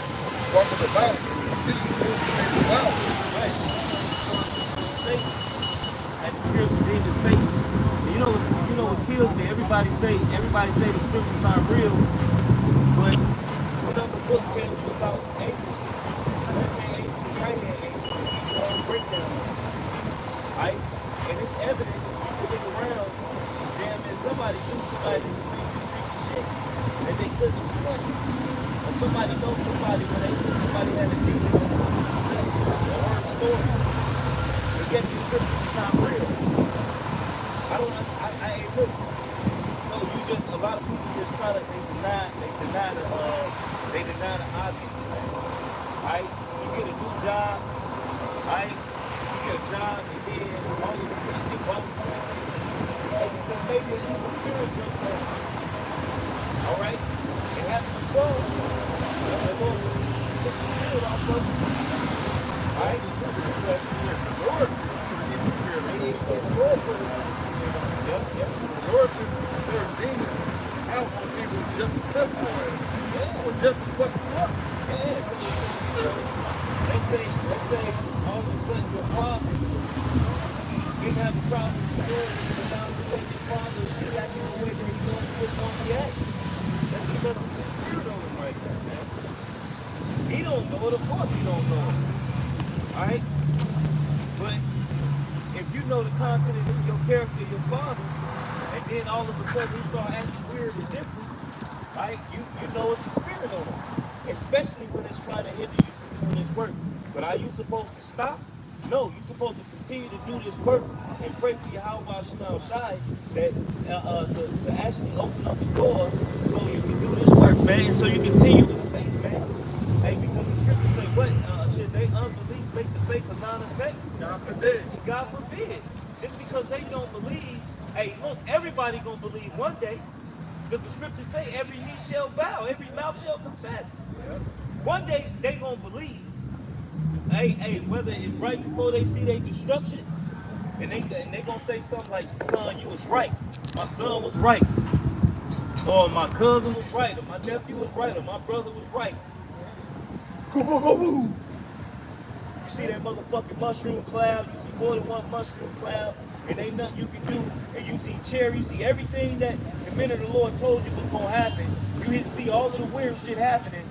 Speaker 6: walking about, teaching people things about.
Speaker 4: Right. Satan. And the spiritual demon Satan. And you know what kills me? Everybody say the scripture's not real, but what other book tells you about angels? Left-hand angels and right-hand angels. Breakdown. Right? And it's evident if you look around, damn man, somebody knew somebody who say some freaky shit that they couldn't explain. Or somebody knows somebody when they knew somebody had a demon or heard stories. But yet the scriptures is not real. I ain't look. No, you just, a lot of people just try to, they deny the obvious, man. Right? You get a new job, right? You get a job and then all of a sudden your boss is saying, because maybe an evil spirit jumped on. Alright? It happened before. The Lord took the spirit off of you. Alright?
Speaker 6: The Lord is an evil spirit.
Speaker 4: And he said the Lord put it on the spirit. Yep.
Speaker 6: The Lord sent certain demons out on people just to test them. Or just to fuck them up.
Speaker 4: Yeah, so let's say all of a sudden your father didn't have a problem with the Lord, but now all of a sudden your father is acting the way that he normally act. That's because it's a spirit on him right now, man. He don't know it, of course he don't know it. Alright? But if you know the content of your character, your father, and then all of a sudden he start acting weird and different, right? You know it's a spirit on him. Especially when it's trying to hinder you from doing this work. But are you supposed to stop? No, you're supposed to continue to do this work and pray to Yahweh Shema Shai that to actually open up the door so you can do this work, man, and so you continue with faith, man. Hey, because the scriptures say what? Should they unbelief make the faith a non-effect?
Speaker 6: God forbid.
Speaker 4: God forbid. Just because they don't believe, hey, look, everybody gonna believe one day. Because the scriptures say every knee shall bow, every mouth shall confess. Yep. One day they gonna believe. Hey, whether it's right before they see their destruction, and they gonna say something like, "Son, you was right. My son was right, or my cousin was right, or my nephew was right, or my brother was right." You see that motherfucking mushroom cloud? You see more than one mushroom cloud, and ain't nothing you can do. And you see cherry, you see everything that the minute the Lord told you was gonna happen. You hit see all of the weird shit happening,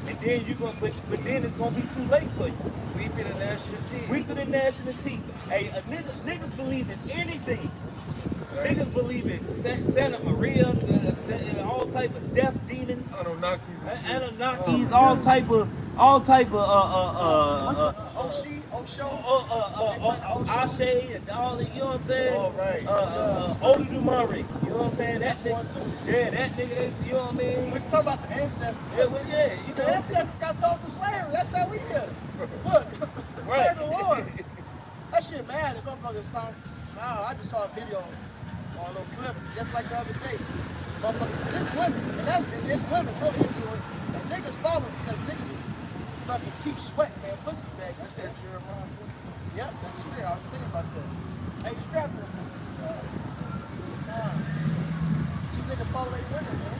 Speaker 4: and then you gonna, but then it's gonna be too late for you.
Speaker 2: Weeping and gnashing of teeth.
Speaker 4: Weeping and gnashing of teeth. Hey, niggas believe in anything. Right. Niggas believe in Santa Maria, all type of death demons. Anunnakis, all type of Ashe and all that, you know what I'm saying?
Speaker 2: Oh, right.
Speaker 4: Odudumare, you know what I'm saying? That nigga, yeah, that nigga, you know what I mean?
Speaker 1: We're talking about the ancestors.
Speaker 4: Yeah, well, yeah, you know.
Speaker 1: The ancestors got taught to slavery. That's how we here. Look, serve the Lord. That shit mad. The motherfuckers talking. Wow, I just saw a video on a little clip just like the other day. Motherfuckers, this women, and this women really into it. And niggas follow because niggas fucking keep sweating, man. Pussy bag. That's that Jeremiah. Yep, that's true. I was thinking about that. Hey, just grab them. These niggas follow their women, man.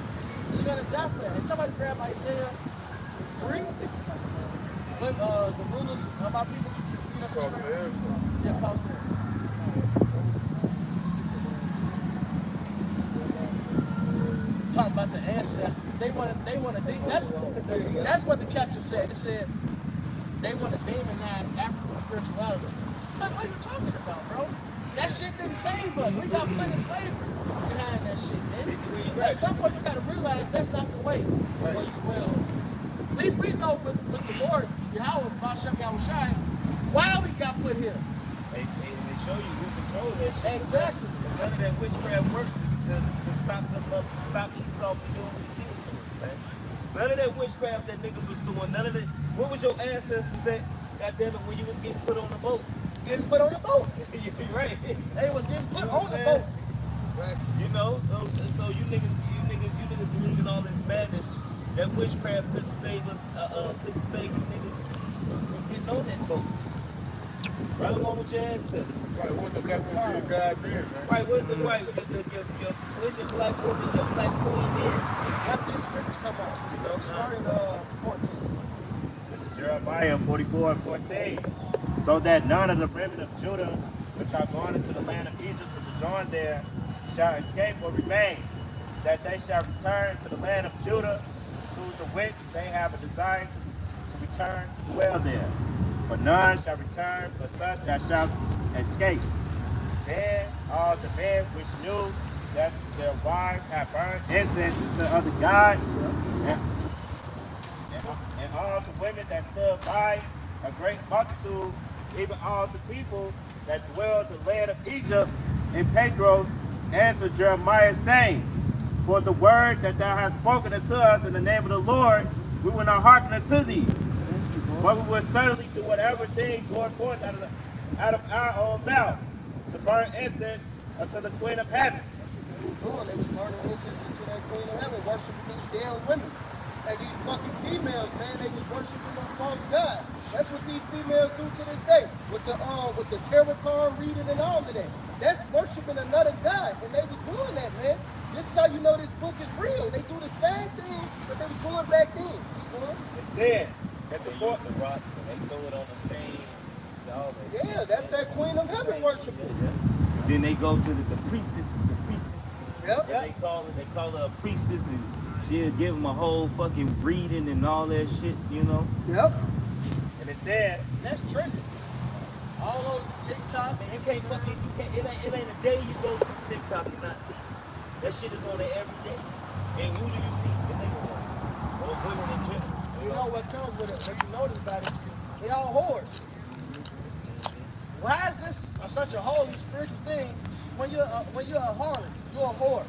Speaker 1: You're gonna die for that. And somebody grab Isaiah 3. When the rulers of our people, you know, call them there. Yeah, call them there. Talking about the ancestors. That's what the caption said. It said they want to demonize African spirituality. Like, what are you talking about, bro? That shit didn't save us. We got plenty of slavery behind that shit, man. At some point you gotta realize that's not the way. Right. Well, at least we know with the Lord, Yahweh, Bashem Yahushai, why we got put here.
Speaker 4: They show you who controls that shit.
Speaker 1: Exactly.
Speaker 4: None of that witchcraft work to stop Esau from doing what he did to us, man. None of that witchcraft that niggas was doing, none of that. What was your ancestors at, goddammit, when you was getting put on the boat?
Speaker 1: Getting put on the boat.
Speaker 4: Right.
Speaker 1: They was getting put on the boat.
Speaker 4: Right. You know, so you niggas believe in all this madness. That witchcraft couldn't save us, couldn't save you niggas from getting on that boat. Right along with your ancestors.
Speaker 6: Right, what the got to do with God then, man?
Speaker 4: Right, where's the right? Where's your black woman, your black queen there?
Speaker 1: That's these scriptures come out.
Speaker 4: You know,
Speaker 1: Starting 14.
Speaker 8: This is Jeremiah 44:14. So that none of the remnant of Judah, which are gone into the land of Egypt to sojourn there, shall escape or remain, that they shall return to the land of Judah, to the which they have a desire to return to dwell there. For none shall return, but such as shall escape. Then all the men which knew that their wives had burned incense to other gods, and all the women that stood by, a great multitude, even all the people that dwelled in the land of Egypt and Pedros, answered Jeremiah, saying, For the word that thou hast spoken unto us in the name of the Lord, we will not hearken unto thee. But we will certainly do whatever thing going forth out of our own mouth, to burn incense unto the Queen of Heaven.
Speaker 1: They was burning incense into that Queen of Heaven, worshiping these damn women. And these fucking females, man, they was worshiping them false gods. That's what these females do to this day. With the tarot card reading and all of that. That's worshiping another god. And they was doing that, man. This is how you know this book is real. They do the same thing that they was doing back then.
Speaker 8: It says,
Speaker 4: They use the rocks and they throw it on the things. All that
Speaker 1: Yeah,
Speaker 4: shit.
Speaker 1: that's that Queen of Heaven worshiping.
Speaker 4: Then they go to the priestess.
Speaker 1: Yep,
Speaker 4: They call her a priestess, and she'll give them a whole fucking reading and all that shit, you know.
Speaker 1: Yep.
Speaker 8: and it says,
Speaker 1: That's trending. All over TikTok.
Speaker 4: Man, it ain't a day you go to TikTok and not see. That shit is on there every day. And who do you see? The nigga one. Or women in general.
Speaker 1: You know what comes with it, what you notice about it, they all whores. Why is this such a holy spiritual thing when you're a harlot? You're a whore.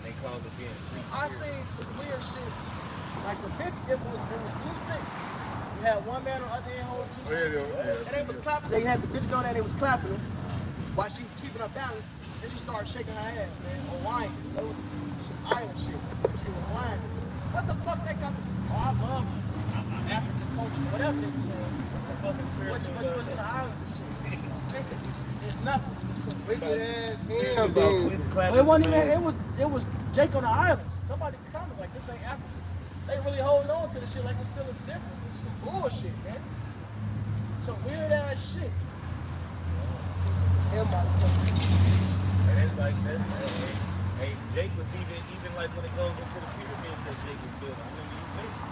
Speaker 4: They call it being free
Speaker 1: I've
Speaker 4: spirit.
Speaker 1: seen some weird shit. Like the bitch, it was 2 sticks. You had one man on the other end holding 2 sticks. And they was clapping. They had the bitch going there, they was clapping her while she was keeping her balance. Then she started shaking her ass, man, or whining. That was some island shit. She was whining. What the fuck they got to I love African culture, whatever they were saying.
Speaker 4: Fucking spiritual.
Speaker 1: What's in the islands and shit? It's nothing. Wicked ass
Speaker 4: It
Speaker 1: wasn't even, it was Jake on the islands. Somebody comment like this ain't Africa. They really holding on to the shit like it's still a difference. It's some bullshit, man. Some weird ass shit.
Speaker 4: And it's like that. Hey, Jake was even like when it goes into the pyramids that Jake was building. I remember you mentioned.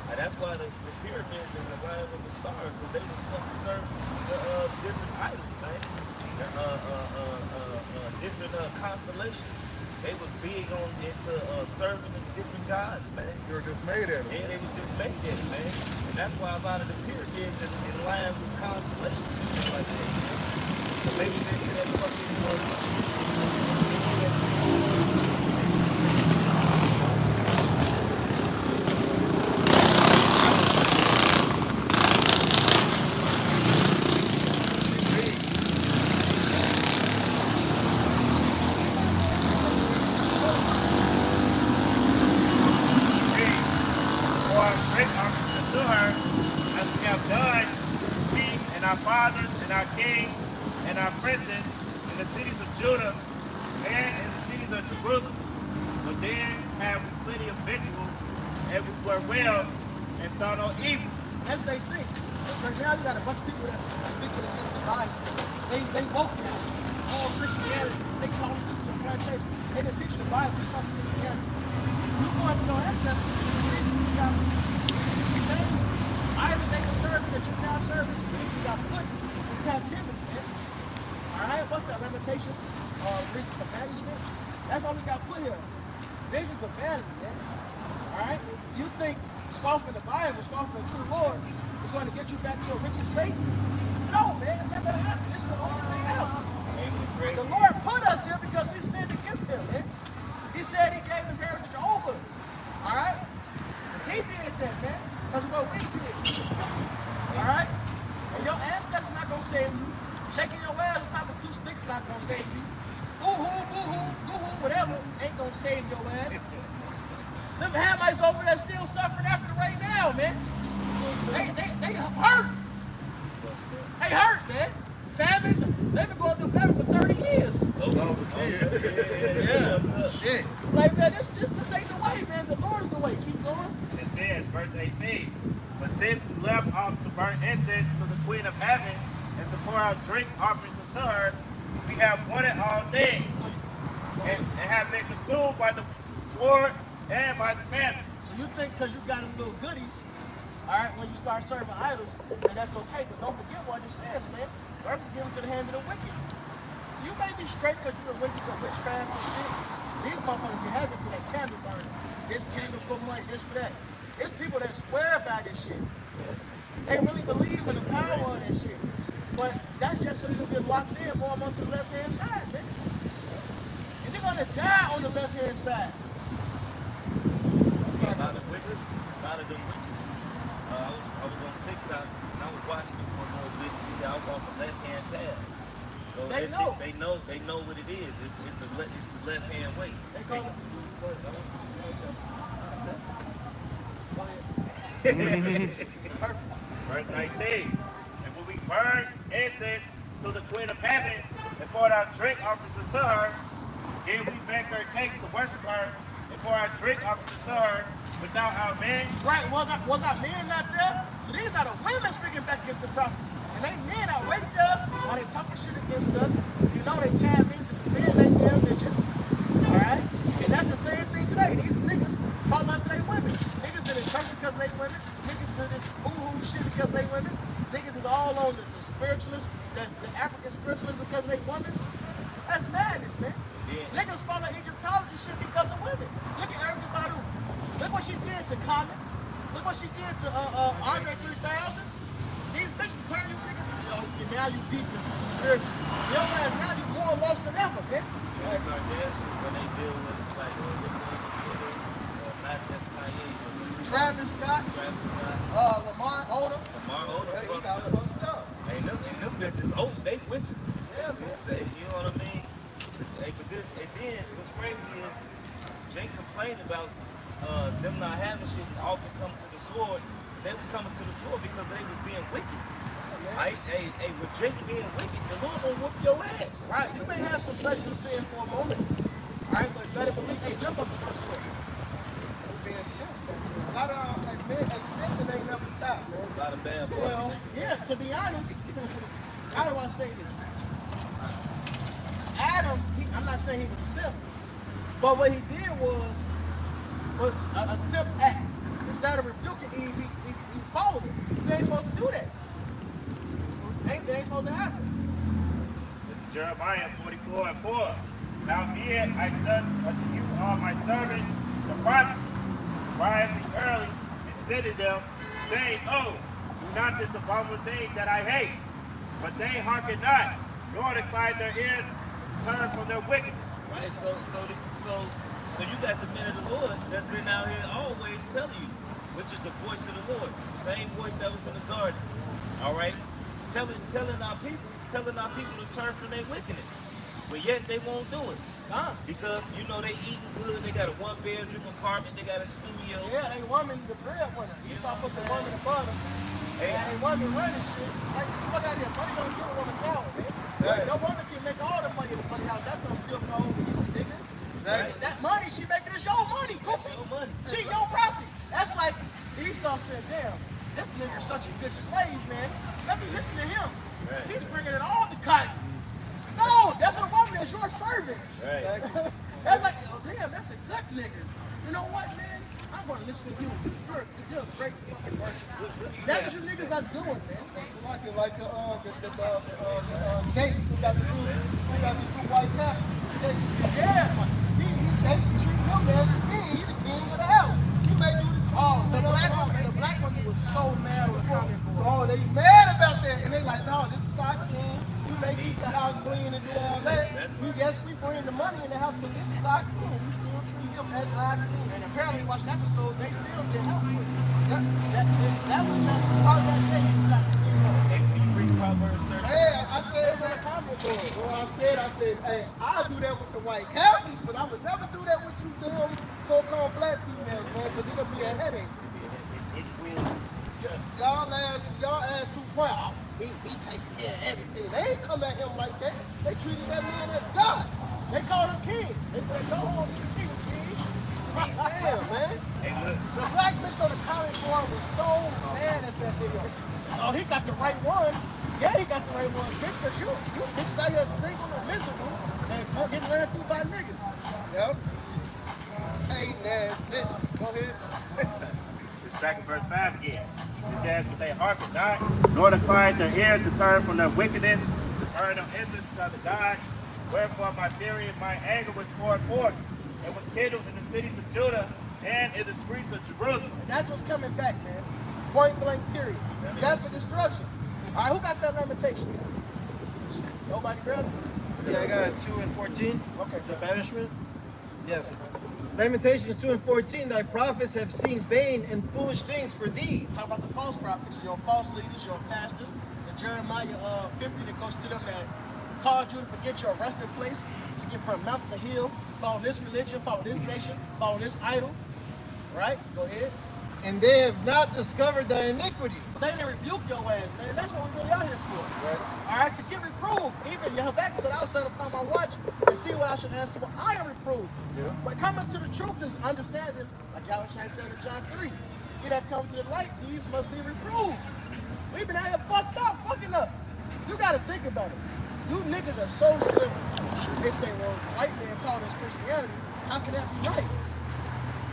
Speaker 4: And that's why the pyramids and the line with the stars, because they was supposed to serve the different idols, man. Different constellations. They was big on into serving the different gods, man.
Speaker 6: You were just made at it.
Speaker 4: Yeah, they was just made at it, man. And that's why a lot of the pyramids in line with constellations and shit like that. So maybe they did that fucking
Speaker 8: our fathers and our kings and our princes in the cities of Judah and in the cities of Jerusalem. But then have we plenty of victuals, and we were well and saw no evil.
Speaker 1: That's what they think. Right now you got a bunch of people that's speaking against the Bible. They woke now. All Christianity. They call this the right thing. They been teaching the Bible. It's not Christianity. You go into your ancestors, you got the same idols they were serving that you now serving. You got put in captivity, man. Alright, what's that? Limitations? Visions of management? That's why we got put here. Visions of vanity, man. Alright? You think scoffing the Bible, scoffing the true Lord is going to get you back to a richer state? No, man. It's not going to happen. This is the only way out. The Lord put us here because we sinned against him, man. He said he gave his heritage over. Alright? He did that, man. That's what we did. Alright? And your ancestors not going to save you. Shaking your ass on top of 2 sticks not going to save you. Boo-hoo, boo-hoo, boo-hoo, whatever ain't going to save your ass. Them Hamites over there still suffering after right now, man. They hurt.
Speaker 8: verse 18. But since we left off to burn incense to the Queen of Heaven and to pour out drink offerings unto her, we have wanted all things and have been consumed by the sword and by the famine.
Speaker 1: So you think because you got them little goodies, all right, when you start serving idols, and that's okay, but don't forget what it says, man. The earth is given to the hand of the wicked. So you may be straight because you done went to some witchcraft and shit. These motherfuckers be having to that candle burn. This candle for money, this for that. It's people that swear by this shit. They really believe in the power of that shit. But that's just so you can get locked in more onto the left-hand side, man. And you're gonna die on the left-hand side.
Speaker 4: A lot of witches, a lot of them witches. I was on TikTok and I was watching it for a little bit. He said I walk the left-hand path. So
Speaker 1: They know.
Speaker 4: They know what it is. It's the left-hand way.
Speaker 1: They call it.
Speaker 8: Verse 19. And when we burned incense to the Queen of Heaven and poured out drink offerings unto her, then we baked her cakes to worship her and pour out drink offerings unto her without our men.
Speaker 1: Right, was our men not there? So these are the women speaking back against the prophets. And they men are right there while they talking shit against us. You know they chime in to defend they damn bitches. Alright? And that's the same thing today. These niggas follow after they women. Niggas in the church because they women. Niggas to this boo-hoo shit because they women. Niggas is all on the spiritualist, the African spiritualism because they women. That's madness, man. Yeah. Niggas follow Egyptology shit because of women. Look at Erica Badu. Look what she did to Common. Look what she did to Andre 3000. These bitches turn you niggas, and now you deep in spiritual. Your ass now you more lost than ever, man.
Speaker 4: Like when they deal with like not just Kanye, but
Speaker 1: Travis Scott, Lamar Odom.
Speaker 2: Hey, he got fucked up.
Speaker 4: Hey, them bitches, they witches. Yeah, man. You know what I mean? Hey, but this, and then what's crazy is Jake complained about them not having shit and often coming to the sword. They was coming to the sword because they was being wicked. Right? Hey, with Jake being wicked, the Lord gonna whoop your ass.
Speaker 1: Right, you may have some pleasure in sin for a moment. Alright, but you better believe, hey, jump up the first floor.
Speaker 2: Being sensitive. A lot of like men, like sinning ain't never stopped, man.
Speaker 4: A lot of bad boys.
Speaker 1: Well, yeah, to be honest, how do I say this? Adam, I'm not saying he was a simp, but what he did was a simp act. Instead of rebuking Eve, he followed her. You ain't supposed to do that. It ain't supposed to happen.
Speaker 8: This is Jeremiah 44:4. Now be it, I said unto you all my servants, the prophets, rising early and sending them, saying, oh, do not this abominable thing that I hate. But they hearken not, nor incline their ears, turn from their wickedness.
Speaker 4: Right, so you got the men of the Lord that's been out here always telling you, which is the voice of the Lord. Same voice that was in the garden. All right? Telling our people to turn from their wickedness. But yet they won't do it. Because, you know, they eating good, they got a one-bedroom apartment, they got a studio.
Speaker 1: Yeah, they woman, the breadwinner. Esau put the woman above them. And they woman running shit. Like, get the fuck out of here. Money don't give a woman power, man. Right. Your woman can make all the money in the fucking house. That don't still go over you, nigga. Right. That money she making is your money, Goofy. Your money. She your property. That's like Esau said, damn, this nigga's such a good slave, man. Let me listen to him. Right. He's bringing in all the cotton. No, that's what a woman is. You're a servant. Right. That's like, oh damn, that's a good nigga. You know what, man? I'm gonna listen to you. You're a great fucking worker. That's what you niggas are doing, man.
Speaker 2: It's like the gate who got the two white castles.
Speaker 1: Yeah.
Speaker 2: They treat him as the king. He's the king of the house. He may do the
Speaker 1: the black woman was so mad with Common Boy.
Speaker 2: Oh, they mad about that, and they like, no, this is our king. We may keep the house clean and do all that. Yes, we bring the money in the house, but this is our king. We still treat him as our king.
Speaker 1: And apparently, watch the episode, they still did house with him. That was just part of that day.
Speaker 4: Hey, can you read Proverbs 30?
Speaker 2: Hey, I said, hey, I'll do that with the white castles, but I would never do that with you damn so-called black females, man, because it'll be a headache.
Speaker 4: It will.
Speaker 2: Y'all ass too proud. He taking care of everything. They ain't come at him like that. They treated that man as God.
Speaker 1: They called him king. They said, go home to the king.
Speaker 2: Damn, man.
Speaker 4: Hey, look.
Speaker 1: The black bitch on the Common Boy video. Oh, he got the right ones. Yeah, he got the right ones, bitch, because you bitches out here single and miserable and getting ran through by niggas.
Speaker 5: Yep.
Speaker 1: Hating ass bitch. Go ahead.
Speaker 8: It's back in verse 5 again. It says, but they hearkened not, nor inclined their ear to turn from their wickedness, to burn them incense to other gods. Wherefore my fury and my anger was poured forth, and was kindled in the cities of Judah and in the streets of Jerusalem.
Speaker 1: That's what's coming back, man. Point blank period. Death and destruction. All right, who got that lamentation? Nobody ready?
Speaker 2: Yeah, I got 2 and 14.
Speaker 1: Okay.
Speaker 2: The banishment. Yes. Lamentations 2 and 14. Thy prophets have seen vain and foolish things for thee.
Speaker 1: How about the false prophets, your false leaders, your pastors? In Jeremiah 50 that goes to them that caused you to forget your resting place, to get from mountain to hill, follow this religion, follow this nation, follow this idol. Right? Go ahead.
Speaker 2: And they have not discovered thy iniquity.
Speaker 1: They didn't rebuke your ass, man. That's what we really out here for.
Speaker 2: Right.
Speaker 1: All right, to get reproved. Even Yehovah said I was standing upon my watch and see what I should answer. Well, I am reproved.
Speaker 2: Yeah.
Speaker 1: But coming to the truth is understanding, like Yahushua said in John 3. He that comes to the light, these must be reproved. We've been out here fucking up. You got to think about it. You niggas are so simple. They say, well, white man taught us Christianity. How can that be right?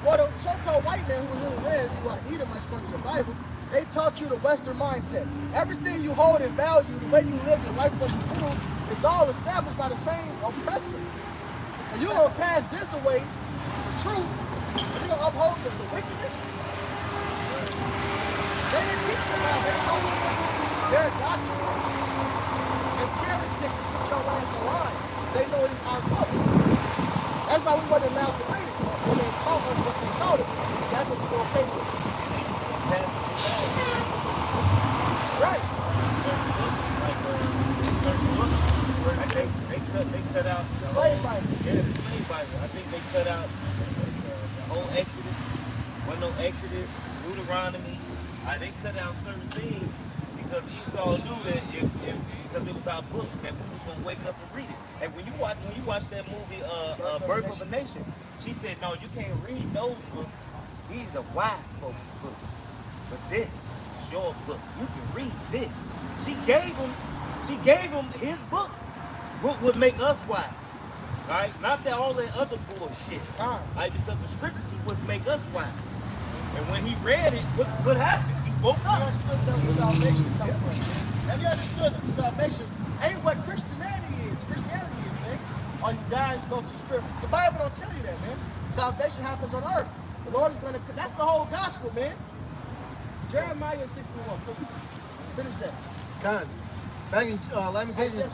Speaker 1: Well, the so-called white man who was really read, who are Edomites according to the Bible, they taught you the Western mindset. Everything you hold in value, the way you live your life, what you do, is all established by the same oppressor. And you're going to pass this away, the truth, and you're going to uphold the wickedness. They didn't teach them how they told them their doctrine. And cherry pick to get your ass in line. They know it is our book. That's why we wasn't allowed to read it. When they taught us what they taught us, that's what we go pay for. Right.
Speaker 4: They cut out the
Speaker 1: Slave Bible.
Speaker 4: Yeah, the slave Bible. I think they cut out the whole Exodus. Wasn't no Exodus, Deuteronomy. They cut out certain things because Esau knew that because it was our book that we was gonna wake up and read it. And when you watch that movie Birth of a Nation, she said, no, you can't read those books. These are white folks' books. But this is your book. You can read this. She gave him his book. What would make us wise? Right? Not that all that other bullshit. Right? Because the scriptures is what make us wise. And when he read it, what happened? He woke up.
Speaker 1: You understood that the salvation comes from. And you understood that the salvation ain't what Christianity is, man. Or you die and go to the spirit. The Bible don't tell you that, man. Salvation happens on earth. The Lord is going to, that's the whole gospel, man. Jeremiah 61, please. Finish that.
Speaker 2: God. Back in Lamentations.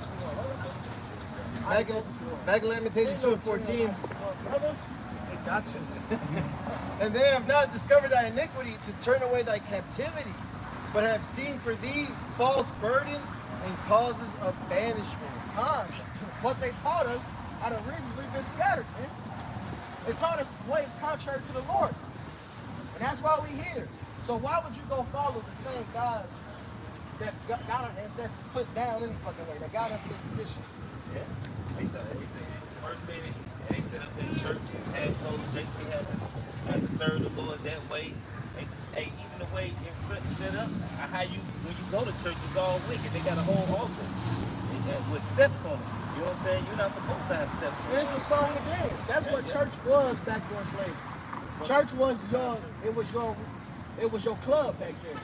Speaker 2: Back in Lamentations 2 and 14.
Speaker 1: Brothers,
Speaker 2: they got you. And they have not discovered thy iniquity to turn away thy captivity, but have seen for thee false burdens and causes of banishment.
Speaker 1: What they taught us are the reasons we've been scattered, man. They taught us ways contrary to the Lord. And that's why we're here. So why would you go follow the same gods that God our ancestors put down any fucking way, that got us in this position?
Speaker 4: Yeah. First thing they set up their church and had told they had to serve the Lord that way. Hey, even the way it's set up, how you when you go to church is all wicked. They got a whole altar with steps on it. You know what I'm saying? You're not supposed to have steps on it.
Speaker 1: It's a song and dance. That's what church was back during slavery. Church was it was your club back then.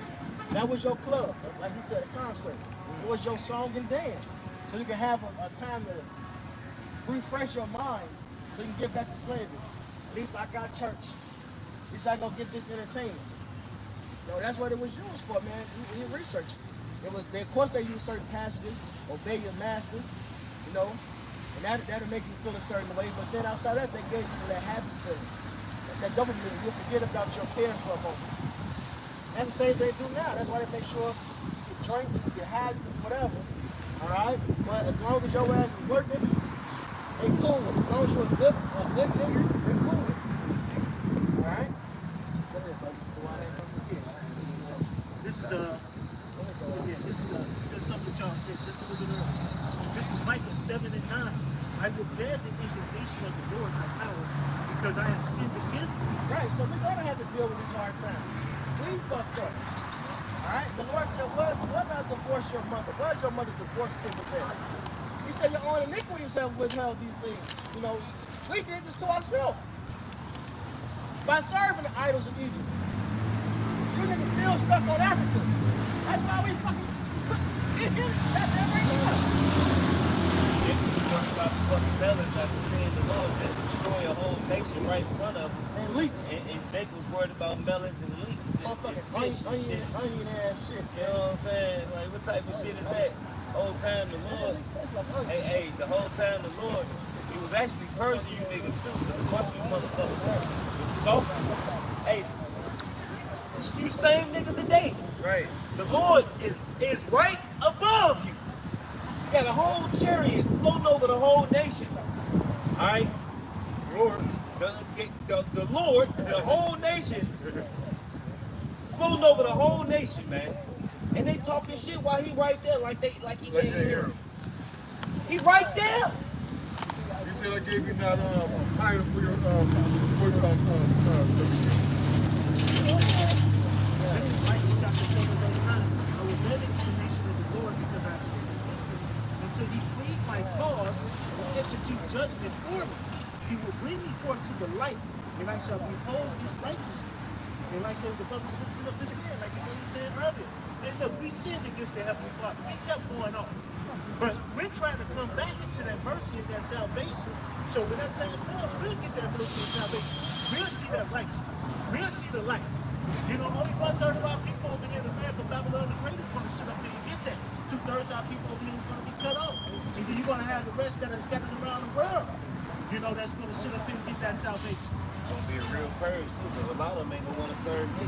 Speaker 1: That was your club. Like you said, a concert. It was your song and dance. So you can have a time to refresh your mind so you can get back to slavery. At least I got church. At least I go get this entertainment. That's what it was used for, man. You research it. Of course they use certain passages, obey your masters, and that'll make you feel a certain way. But then outside that, they gave you that happy feeling. That dopamine, you'll forget about your parents for a moment. That's the same thing they do now. That's why they make sure you drink, you high, whatever. All right? But as long as your ass is working, they cool with it. As long as you're a good nigga, they cool with it. All right? Go ahead, buddy.
Speaker 3: This is just something that y'all said just a little bit earlier. This is Micah 7 and 9. I will bear the indignation of the Lord my power because I have sinned against him.
Speaker 1: Right, so we're gonna have to deal with this hard time. We fucked up. All Alright, the Lord said, what not divorce your mother? What is your mother's divorce papers at? He said, your own iniquities have withheld these things. You know, we did this to ourselves by serving the idols of Egypt. You niggas still stuck on Africa. That's why we fucking put it in that right now.
Speaker 4: If you talk about the fucking melons after seeing the Lord just destroy a whole nation right in front of them.
Speaker 1: And leaks.
Speaker 4: And Jacob was worried about melons and leeks and fish and shit.
Speaker 1: Onion ass shit.
Speaker 4: You know what I'm saying? Like, what type of shit is that? Whole time the Lord, the whole time the Lord, he was actually purging you niggas too. A bunch of you motherfuckers was scoffing. Hey, it's you same niggas today.
Speaker 5: Right.
Speaker 4: The Lord is right above you. You got a whole chariot floating over the whole nation. All right.
Speaker 6: Lord.
Speaker 4: The Lord, the whole nation, floating over the whole nation, man. And they talking shit while he right there, like he can't hear him. He right there.
Speaker 6: He said I gave you not a fire for your
Speaker 3: This is Micah chapter 7, verse 9. I will let it be the nation of the Lord because I have seen wisdom until he plead my cause and execute judgment for me. He will bring me forth to the light, and I shall behold his righteousness. And like the brothers and sisters up this here, like the brother said earlier. And look, we sinned against the Heavenly Father. We kept going on. But we're trying to come back into that mercy and that salvation. So when that time comes, we'll get that mercy and salvation. We'll see that righteousness. We'll see the light. You know, only 1/3 of our people over here in America, Babylon the Great, is going to sit up there and get that. 2/3 of our people over here is going to be cut off. And then you're going to have the rest that are scattered around the world. You know, that's going to sit up there and get that salvation.
Speaker 4: It's going to be a real purge too, because a lot of them ain't going to want to serve me.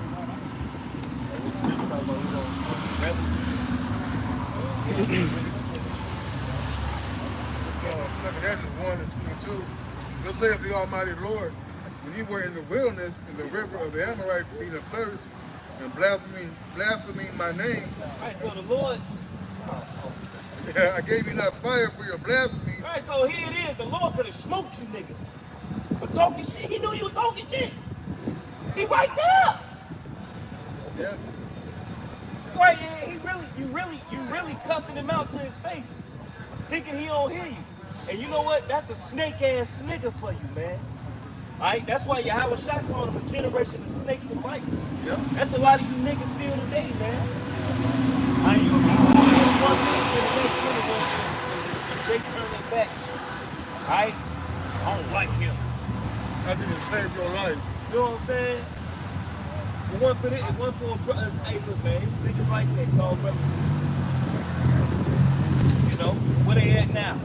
Speaker 6: Second Ezra 1 and 22. Thus saith the Almighty Lord, when you were in the wilderness, in the river of the Amorites, being athirst and blaspheming my name.
Speaker 4: All right, so the Lord.
Speaker 6: I gave you not fire for your blasphemy.
Speaker 4: All right, so here it is. The Lord could have smoked you niggas for talking shit. He knew you was talking shit. He right there.
Speaker 6: Yeah.
Speaker 4: Right, yeah, you really cussing him out to his face, thinking he don't hear you. And you know what? That's a snake ass nigga for you, man. Alright, that's why Yahweh Shai called him a generation of snakes and vipers. Yep. That's a lot of you niggas still today, man. Alright, you'll be one thing to the next universe and they turn it back. Alright? I don't like him.
Speaker 6: I didn't save your life.
Speaker 4: You know what I'm saying? One for this, one for a brother. Hey, look, man, niggas like that call brothers and sisters. You know, where they at now?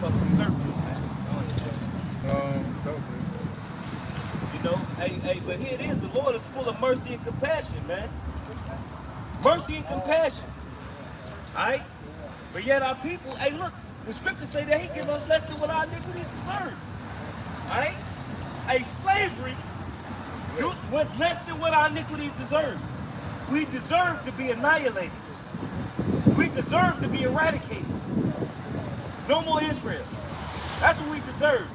Speaker 4: Fucking circus, man. You know, hey, but here it is. The Lord is full of mercy and compassion, man. Mercy and compassion. Alright? But yet our people, hey, look, the scriptures say that he give us less than what our iniquities deserve. Alright? Hey, slavery was less than what our iniquities deserved. We deserve to be annihilated. We deserve to be eradicated. No more Israel. That's what we deserve.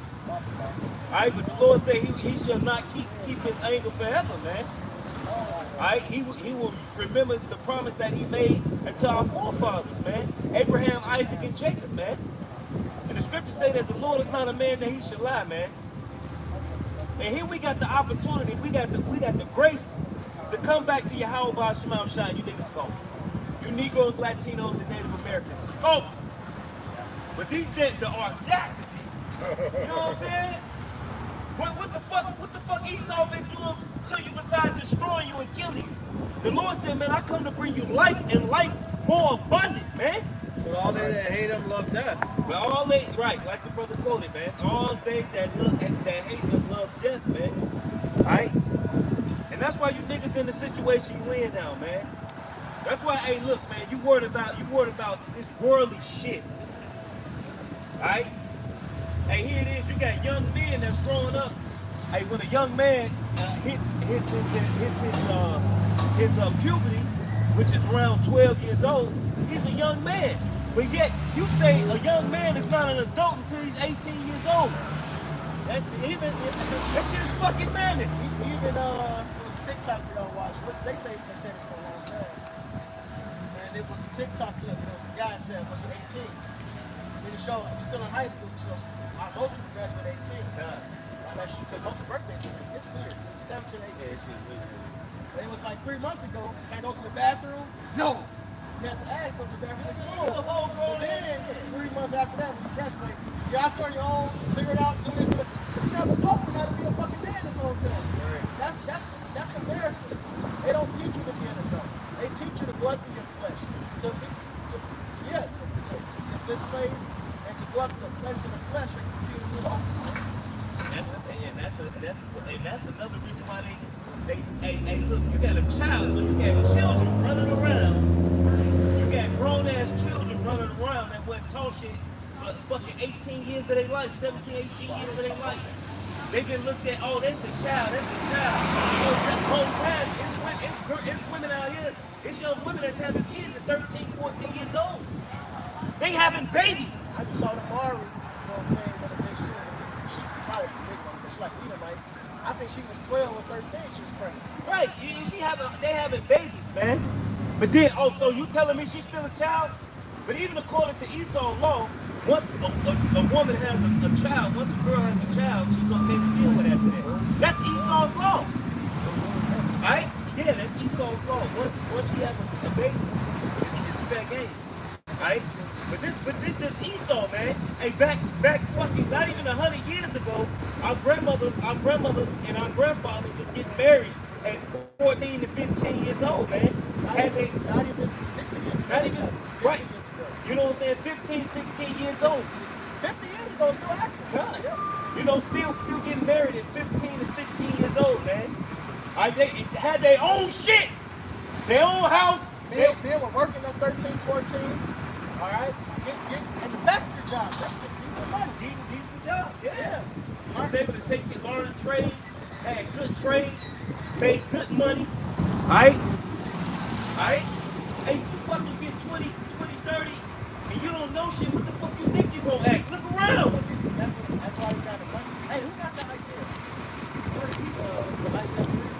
Speaker 4: Alright, but the Lord said he shall not keep his anger forever, man. Alright, he will remember the promise that he made unto our forefathers, man. Abraham, Isaac, and Jacob, man. And the scriptures say that the Lord is not a man that he should lie, man. And here we got the opportunity, we got the grace to come back to Yahweh by Shema Shai, you niggas scoff. You Negroes, Latinos, and Native Americans scoff. But these the audacity. You know what I'm saying? What the fuck Esau been doing to you besides destroying you and killing you? The Lord said, man, I come to bring you life and life more abundant, man.
Speaker 5: But all they that hate him love death.
Speaker 4: But all they, right, like the brother quoted, man, all they that hate him love death, man. Alright? And that's why you niggas in the situation you in now, man. That's why, hey, look, man, you worried about this worldly shit. Alright? Hey, here it is, you got young men that's growing up. Hey, when a young man hits his puberty, which is around 12 years old, he's a young man. But yet, you say a young man is not an adult until he's 18 years old.
Speaker 1: That shit
Speaker 4: is fucking madness.
Speaker 1: Even TikTok you don't watch. they say this for a long time. And it was a TikTok clip. There was a guy that said, "Look at 18." And it showed I'm still in high school, so most people graduate at 18. Unless you could most birthdays. It's weird. 17, 18. Yeah, it's weird. It was like 3 months ago. Can't go to the bathroom. No. You have to ask, go to the bathroom at school. But then 3 months after that, when you graduate, you're out there on your own, figure it out, do this, but you never taught them how to be a fucking man this whole time. That's America. They don't teach you to be an adult. They teach you to go after your flesh. To be a good slave and to go after the pleasures of the flesh and continue to move on.
Speaker 4: That's another reason why hey, look, you got a child, so you got children running around. You got grown-ass children running around that wasn't taught shit for fucking 18 years of their life, 17, 18 years of their life. They've been looked at, oh, that's a child, that's a child. The whole time, it's women out here, it's young women that's having kids at 13, 14 years old. They having babies.
Speaker 1: I just saw the Mari thing with a big shit. She probably big one, but she like Edomite. I think she was 12 or 13, she was pregnant.
Speaker 4: Right, they having babies, man. But then, oh, so you telling me she's still a child? But even according to Esau's law, once a woman has a child, once a girl has a child, she's okay to deal with after that. That's Esau's law. Right? Yeah, that's Esau's law. Once she has a baby, it's fair game. Right? But this just Esau, man. Hey, back fucking not even 100 years ago, our grandmothers and our grandfathers was getting married at 14 to 15 years old, man.
Speaker 1: Not even 60 years ago.
Speaker 4: Not even, right. You know what I'm saying? 15, 16 years old.
Speaker 1: 50 years ago, still active.
Speaker 4: God. Yeah. You know, still getting married at 15 to 16 years old, man. They had their own shit, their own house.
Speaker 1: Bill were working at 13, 14. All right, and the factory job. That's decent money.
Speaker 4: Decent job. Yeah. I was able to take your learn trades, had good trades, made good money. All right. Hey, you fucking get 20, 30, and you don't know shit. What the fuck you think you gonna act? Look around.
Speaker 1: That's why he got the money. Hey, who got that lights here? The lights up here.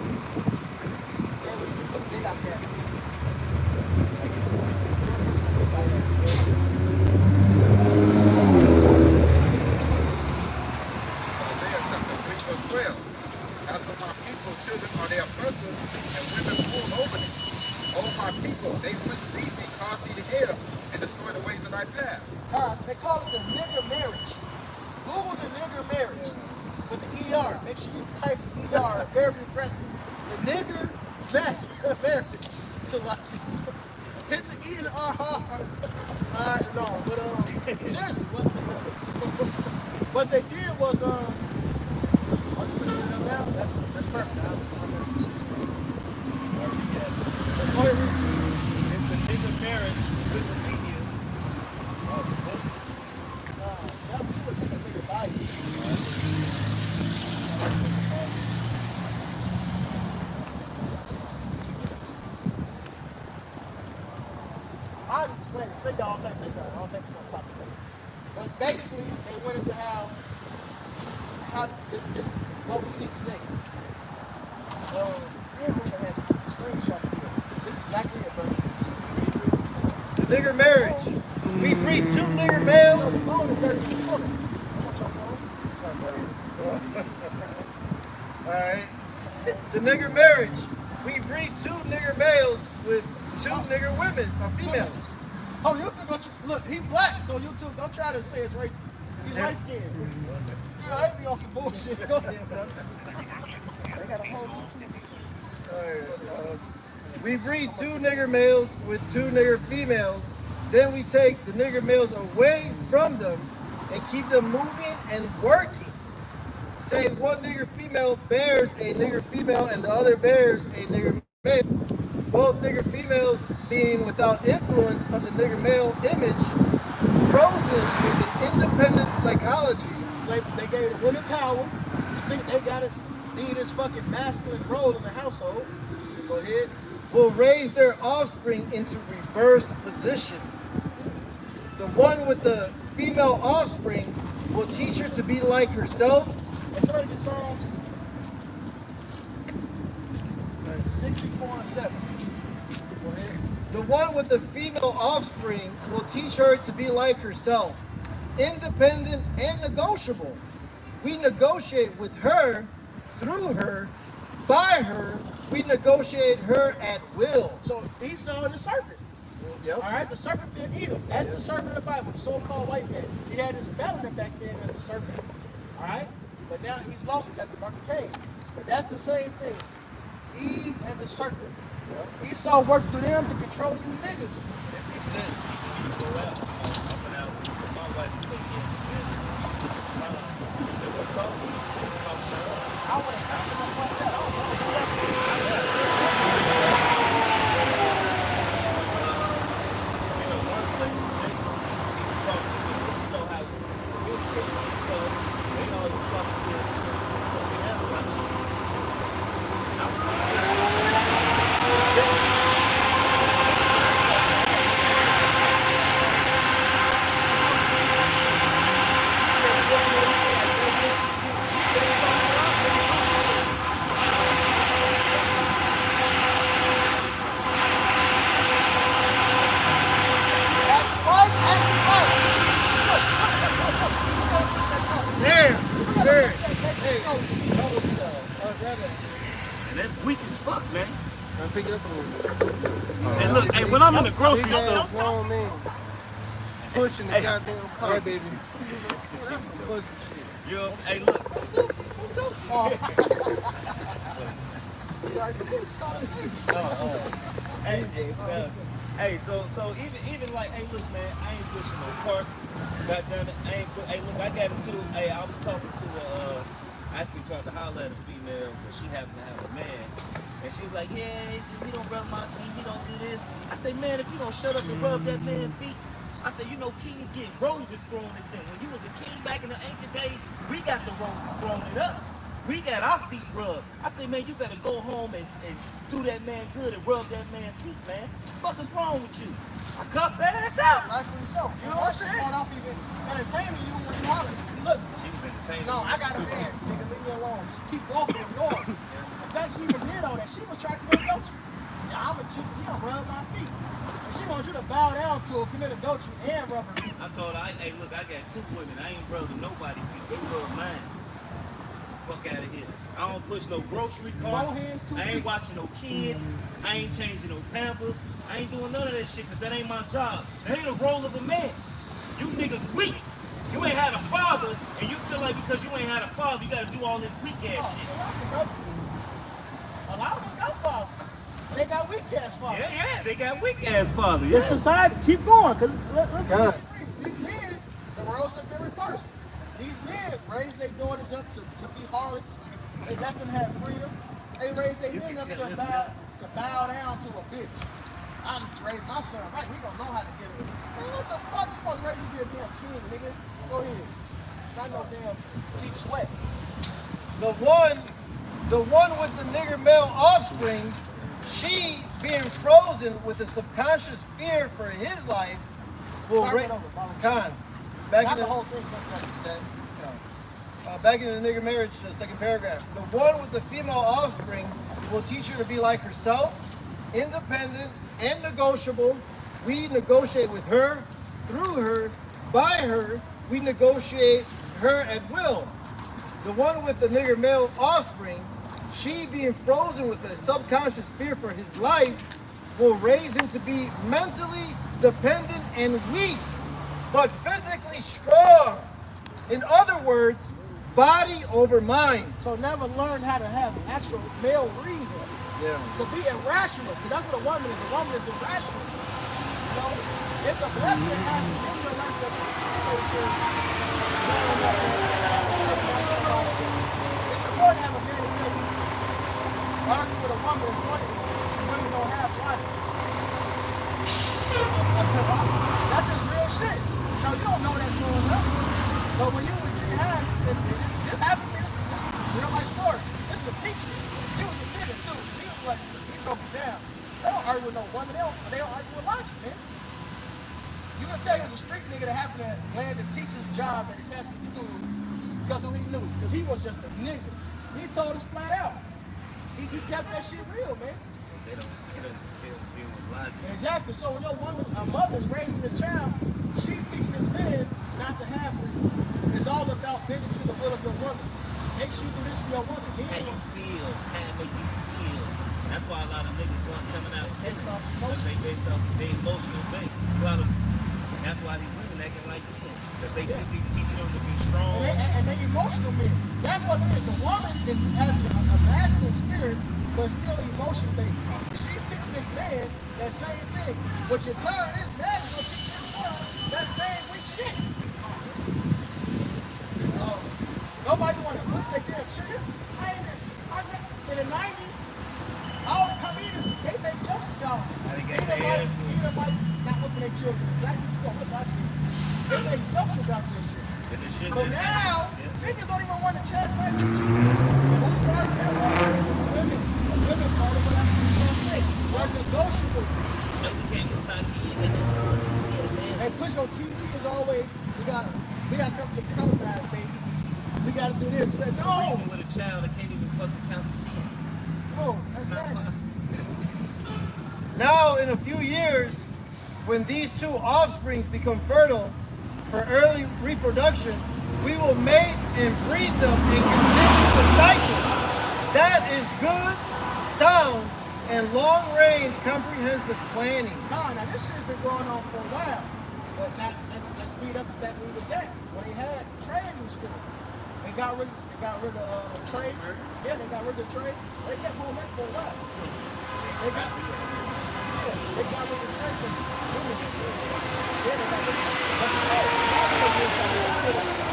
Speaker 1: Yeah, they got that.
Speaker 7: As for my people, children are their oppressors, and women rule over them. O my people, they mislead thee, cause thee to err, and destroy the ways of thy paths.
Speaker 1: They call it the nigger marriage. Google the nigger marriage with the ER. Make sure you type the ER. Very impressive. The nigger marriage. So like, hit the E and the R hard. Alright, no, but seriously, what they did was that's perfect.
Speaker 4: It's the nigga marriage with the media.
Speaker 1: That would take a bigger bite. I'll explain it. Say y'all take that. I'll take this one. But basically, they went into how this what we see today. We're going to have screenshots here. This is exactly it, brother.
Speaker 5: The nigger marriage. We breed 2 nigger males. Alright. The nigger marriage. We breed 2 nigger males with 2 nigger women, or females.
Speaker 1: Oh, you two don't look, he black, so you two don't try to say it's racist. He light skinned. I ain't be on some bullshit. Go ahead, bro. They got a whole
Speaker 5: we breed 2 nigger males with 2 nigger females. Then we take the nigger males away from them and keep them moving and working. Say one nigger female bears a nigger female and the other bears a nigger male. Both nigger females being without influence of the nigger male image, frozen with an independent psychology.
Speaker 1: They gave the women power. You think they got to be this fucking masculine role in the household. Go ahead.
Speaker 5: Will raise their offspring into reverse positions. The one with the female offspring will teach her to be like herself.
Speaker 1: And somebody get Psalms 6
Speaker 2: Genesis 4:7. Go ahead. The one with the female offspring will teach her to be like herself, independent and negotiable. We negotiate with her, through her, by her. We negotiate her at will.
Speaker 1: So Esau and the serpent.
Speaker 2: Yep.
Speaker 1: All right, the serpent being Edom. That's the serpent in the Bible, the so-called white man. He had his melanin back then as the serpent. All right, but now he's lost it at the mark of Cain. But that's the same thing. Eve and the serpent. Yep. Esau worked through them to control you niggas.
Speaker 4: That's it. You go out, up and out. My wife will take care of they were talking.
Speaker 1: I want to cut them up like that.
Speaker 4: And that's weak as fuck, man.
Speaker 2: I'm picking up a little bit.
Speaker 4: And look, hey, when I'm in the grocery store,
Speaker 2: pushing the goddamn car, hey, baby. Some pussy shit.
Speaker 4: You know, hey, look. Hey, so even like, hey, look, man, I ain't pushing no parts. Goddamn it, hey, look, I got into, hey, I was talking to actually tried to holler at a female, but she happened to have a man. And she was like, yeah, he don't rub my feet, he don't do this. I say, man, if you don't shut up and rub that man's feet, I said, you know, kings get roses thrown at them. When you was a king back in the ancient days, we got the roses thrown at us. We got our feet rubbed. I say, man, you better go home and do that man good and rub that man's feet, man. What is wrong with you? I cussed that ass out.
Speaker 1: Right for yourself.
Speaker 4: You know what I'm saying?
Speaker 1: Going off even entertaining you when you holler. Look.
Speaker 4: She was entertaining.
Speaker 1: No, I got a man. Nigga, leave me alone. Keep walking and going. In fact, she even did all that. She was trying to commit adultery. Yeah, I'm a chick. He don't rub my feet. And she wants you to bow down to her, commit adultery, and rub her feet.
Speaker 4: I told her, hey, look, I got 2 women. I ain't rubbing nobody's feet. They rub mine. Fuck out of here. I don't push no grocery carts. I ain't watching no kids. I ain't changing no pampers. I ain't doing none of that shit because that ain't my job. That ain't the role of a man. You niggas weak. You ain't had a father, and you feel like because you ain't had a father, you gotta do all this weak ass shit.
Speaker 1: A lot of them got fathers. They got weak ass fathers.
Speaker 4: Yeah, they got weak ass fathers.
Speaker 1: This society, keep going, because let's see. These men, the world should be reversed. These men raise their daughters up to be harlots. They let them have freedom. They raise their men up to bow down to a bitch. I'm raise my son right. He gonna know how to get it. Man, what the fuck? You supposed to raise him to be a damn king, nigga? Go ahead. Not no damn deep sweat.
Speaker 2: The one with the nigger male offspring, she being frozen with a subconscious fear for his life will back in the nigger marriage, second paragraph. The one with the female offspring will teach her to be like herself, independent and negotiable. We negotiate with her, through her, by her. We negotiate her at will. The one with the nigger male offspring, she being frozen with a subconscious fear for his life, will raise him to be mentally dependent and weak, but physically strong. In other words, body over mind.
Speaker 1: So never learn how to have actual male reason.
Speaker 2: Yeah.
Speaker 1: To be irrational, because that's what a woman is. A woman is irrational. You know, it's a blessing to have in your life that it's important to have a man to tell you. Argue with a woman is one you really don't have life. That's just real shit. You know, you don't know that growing up. But when you have it happened to me. You know my story. It's a teacher. He was a nigga too. He broke it down. They don't argue with no woman. They don't argue with logic, man. You can tell he was a street nigga that happened to land a teacher's job at a Catholic school because of who he knew. Because he was just a nigga. He told us flat out. He kept that shit real, man.
Speaker 4: They don't deal with logic.
Speaker 1: Exactly. So when your woman, a mother's raising this child, she's teaching this man not to have reason. It's all about bending to the will of your woman. Make sure you do this for your woman.
Speaker 4: How you feel? How it make you feel? That's why a lot of niggas coming out
Speaker 1: based off
Speaker 4: because they based off their emotional base. It's a lot of, that's why these women acting like men. Because they teach them to be strong.
Speaker 1: And they emotional men. That's what it is. The woman has a masculine spirit, but still emotion based. She's teaching this man that same thing. What you're telling this man is going to teach his son that same weak shit. Nobody want to whip their damn shit. In the 90s, all the comedians, they made jokes about Edomites not whipping their children. Black people don't whip our children. They made jokes about this shit. But now, niggas don't even want to chastise their children. Who started that? Women. Women call it what I was say. They're negotiable. And push on TV as always. We gotta come to compromise, baby. We gotta do this. But no.
Speaker 4: Even with a child that can't even fucking count to 10.
Speaker 1: No, that's not.
Speaker 2: Now, in a few years, when these two offsprings become fertile for early reproduction, we will mate and breed them and continue the cycle. That is good, sound, and long-range comprehensive planning.
Speaker 1: Now this shit's been going on for a while. But now, let's speed up to back where we was at. When they had trade in school. They got rid of trade. Yeah, they got rid of trade. They kept on that for a while. They got rid of trade. Yeah, they got rid of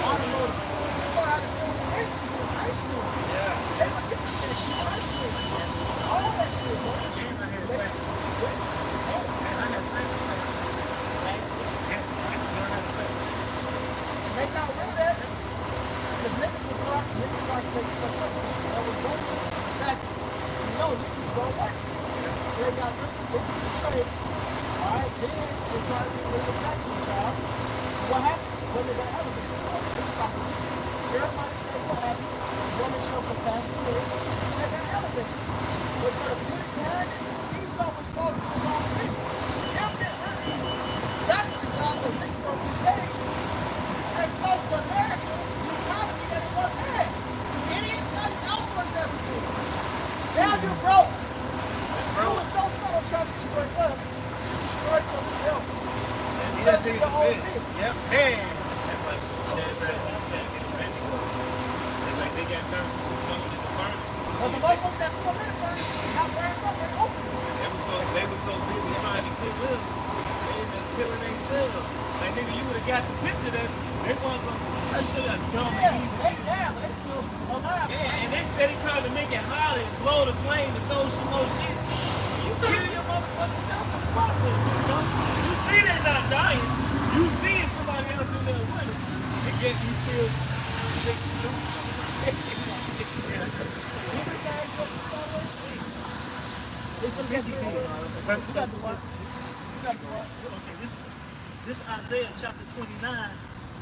Speaker 1: automotive. You learn how to build engines in high school. Yeah. They were teaching that shit in high school. All that shit, bro. They got rid of that because niggas start to take stuff up. That was going on. In fact, niggas don't work. So they got rid of the trade. Alright, then they started getting rid of the factory job. So what happened? When they got elevated. It's prophecy. Jeremiah said what happened? The woman showed compassion, and they got elevated. But for the beauty behind it, Esau was falling to his own people. Him getting rid of these factory jobs so niggas don't be paid. As opposed to America, the economy that it once had. Idiots, now you outsource everything. Now you're broke. You were so subtle trying to destroy us, you destroyed yourself. You got to do your own thing.
Speaker 2: Yep. Hey.
Speaker 4: That's like Shadrach, Meshach, and Abednego. They got burned in the furnace.
Speaker 1: But the motherfuckers that come in the furnace got burned up and open.
Speaker 4: They were so busy trying to kill them, they ended up killing themselves. Like, nigga, you would have got the picture that they weren't going to show that dumb and evil.
Speaker 1: They still alive.
Speaker 4: Yeah, and they steady trying to make it hotter and blow the flame and throw some more shit. You kill your motherfucking self in the process. You see they're not dying. You see somebody else in there with it. And yet you still think stupid.
Speaker 3: Okay, this is Isaiah chapter 29,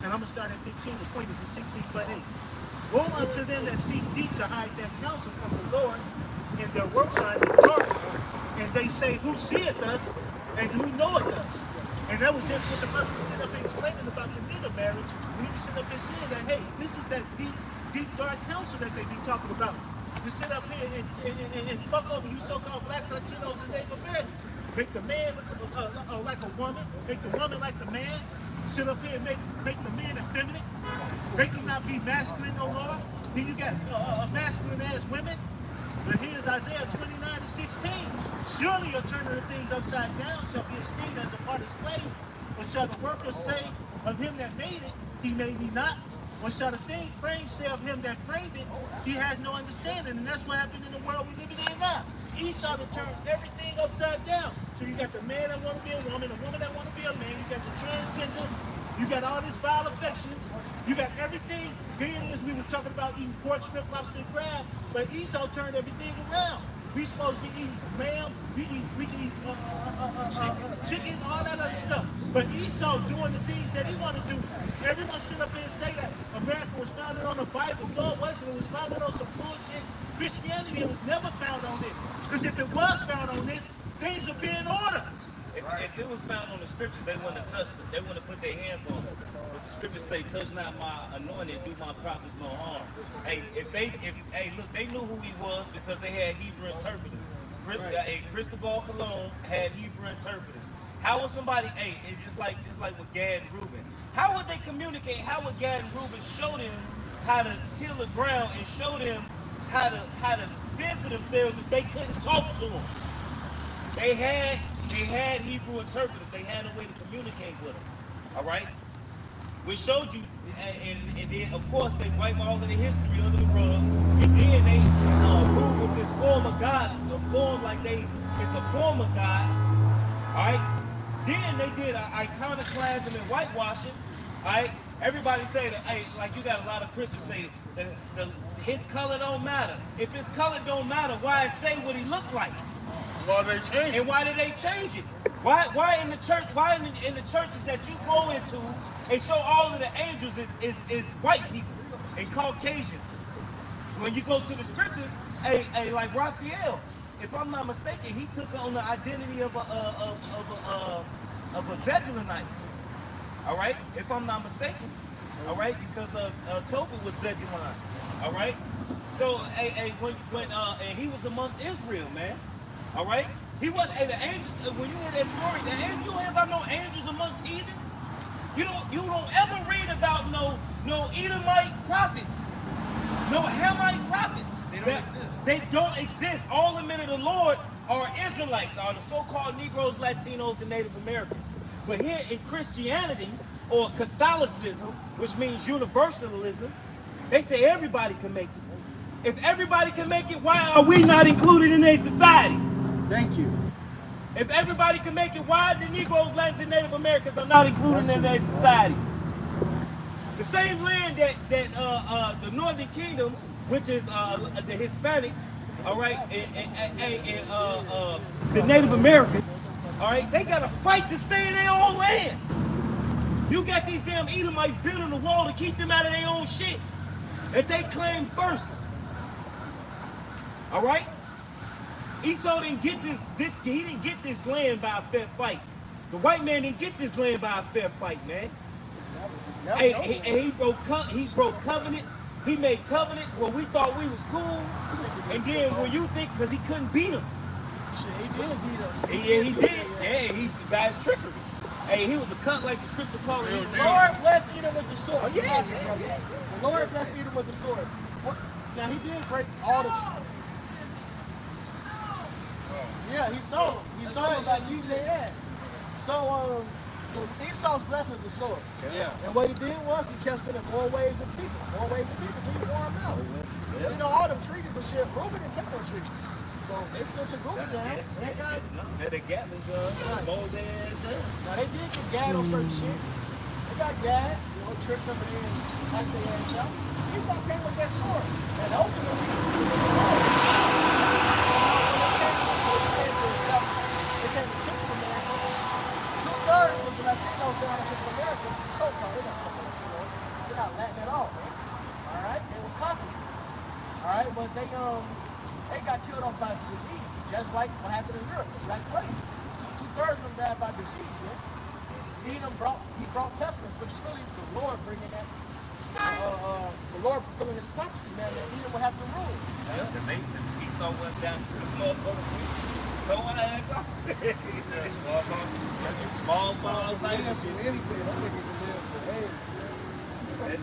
Speaker 3: and I'm going to start at 15. The point is in 16 but 8. Woe unto them that seek deep to hide their counsel from the Lord, and their works are in the dark. And they say, who seeth us, and who knoweth us? And that was just what the brother was sitting up and explaining about the nigga marriage. When he was sitting up and saying that, hey, this is that deep, dark counsel that they be talking about. You sit up here and fuck over you so-called blacks, Latinos, and Native Americans. Make the man like a woman, make the woman like the man. Sit up here and make the man effeminate. Make them not be masculine no more. Then you got masculine as women. But here's Isaiah 29:16. Surely your turning of things upside down shall be esteemed as a potter's clay. Or shall the workers say of him that made it, he made me not? Or shall the thing framed say of him that framed it, he has no understanding? And that's what happened in the world we're living in now. Esau to turn everything upside down. So you got the man that want to be a woman, the woman that want to be a man, you got the transgender, you got all these vile affections, you got everything. Here it is, we was talking about eating pork, shrimp, lobster, and crab, but Esau turned everything around. We supposed to be eating lamb, we can eat chicken, all that other stuff. But Esau doing the things that he want to do. Everyone sit up here and say that America was founded on the Bible. No, it wasn't. It was founded on some bullshit. Christianity feel is never found on this. Because if it was found on this, things would be in order.
Speaker 4: If it was found on the scriptures, they wouldn't have touched it. They wouldn't have put their hands on it. But the scriptures say, touch not my anointed, do my prophets no harm. Hey, look, they knew who he was because they had Hebrew interpreters. Cristobal Colon had Hebrew interpreters. How would somebody, it's just like with Gad and Reuben. How would they communicate? How would Gad and Reuben show them how to till the ground and show them how to fend for themselves if they couldn't talk to them? They had Hebrew interpreters. They had a way to communicate with them. All right? We showed you, and then of course they wipe all of the history under the rug, and then they prove with this form of God, a form like it's a form of God. All right? Then they did iconoclasm and whitewashing. All right? Everybody say that, hey, like you got a lot of Christians say that his color don't matter. If his color don't matter, why say what he looked like?
Speaker 6: Why they change it?
Speaker 3: And why did they change it? Why in the church? Why in the churches that you go into and show all of the angels is white people and Caucasians? When you go to the scriptures, like Raphael, if I'm not mistaken, he took on the identity of a Zebulonite. All right, if I'm not mistaken. All right, because Tobit was Zebulon. All right, so and he was amongst Israel, man. All right, he wasn't. The angels. When you hear that story, the angels, you don't hear about no angels amongst heathens. You don't ever read about no Edomite prophets, no Hamite prophets. They don't exist. All the men of the Lord are Israelites, are the so-called Negroes, Latinos, and Native Americans. But here in Christianity or Catholicism, which means universalism, they say everybody can make it. If everybody can make it, why are we not included in a society?
Speaker 2: Thank you.
Speaker 3: If everybody can make it, why the Negroes, Latins, and Native Americans are not included in a society? The same land that the Northern Kingdom, which is the Hispanics, all right, and the Native Americans, all right, they got to fight to stay in their own land. You got these damn Edomites building a wall to keep them out of their own shit that they claim first. All right? Esau didn't get he didn't get this land by a fair fight. The white man didn't get this land by a fair fight, man. He broke covenants. He made covenants where we thought we was cool. And then when you think, because he couldn't beat them.
Speaker 2: Shit, he did beat us.
Speaker 3: He did. Yeah, he by his trickery. Hey, he was a cunt like the scripture called him.
Speaker 2: The Lord blessed Edom with the sword.
Speaker 3: Oh, yeah.
Speaker 2: The Lord blessed Edom with the sword. Now he did break all the. Yeah, he stole them. He stole them by eating their ass. So Esau's blessed with the sword.
Speaker 5: Yeah.
Speaker 2: And what he did was he kept sending more waves of people till he wore them out. Yeah. You know, all them treaties and shit, Reuben didn't take no treaties. So they still took Reuben down. They got
Speaker 4: the Gatling gun, more than that.
Speaker 2: Now they did get Gad on certain shit. They got Gad, tricked them and then knocked their ass out. Esau came with that sword. And ultimately, they came to Central America. 2/3 of the Latinos down in Central America, so-called, they're not fucking Latinos. They're not Latin at all, man. Alright? They were conquered. Alright, but they got killed off by disease, just like what happened in Europe, like crazy. 2/3 of them died by disease, man. He brought pestilence, which is really the Lord bringing that, the Lord fulfilling his prophecy, man, that Edom would have to rule.
Speaker 4: Esau went down to the motherfucker. So what I asked off? Small balls, like that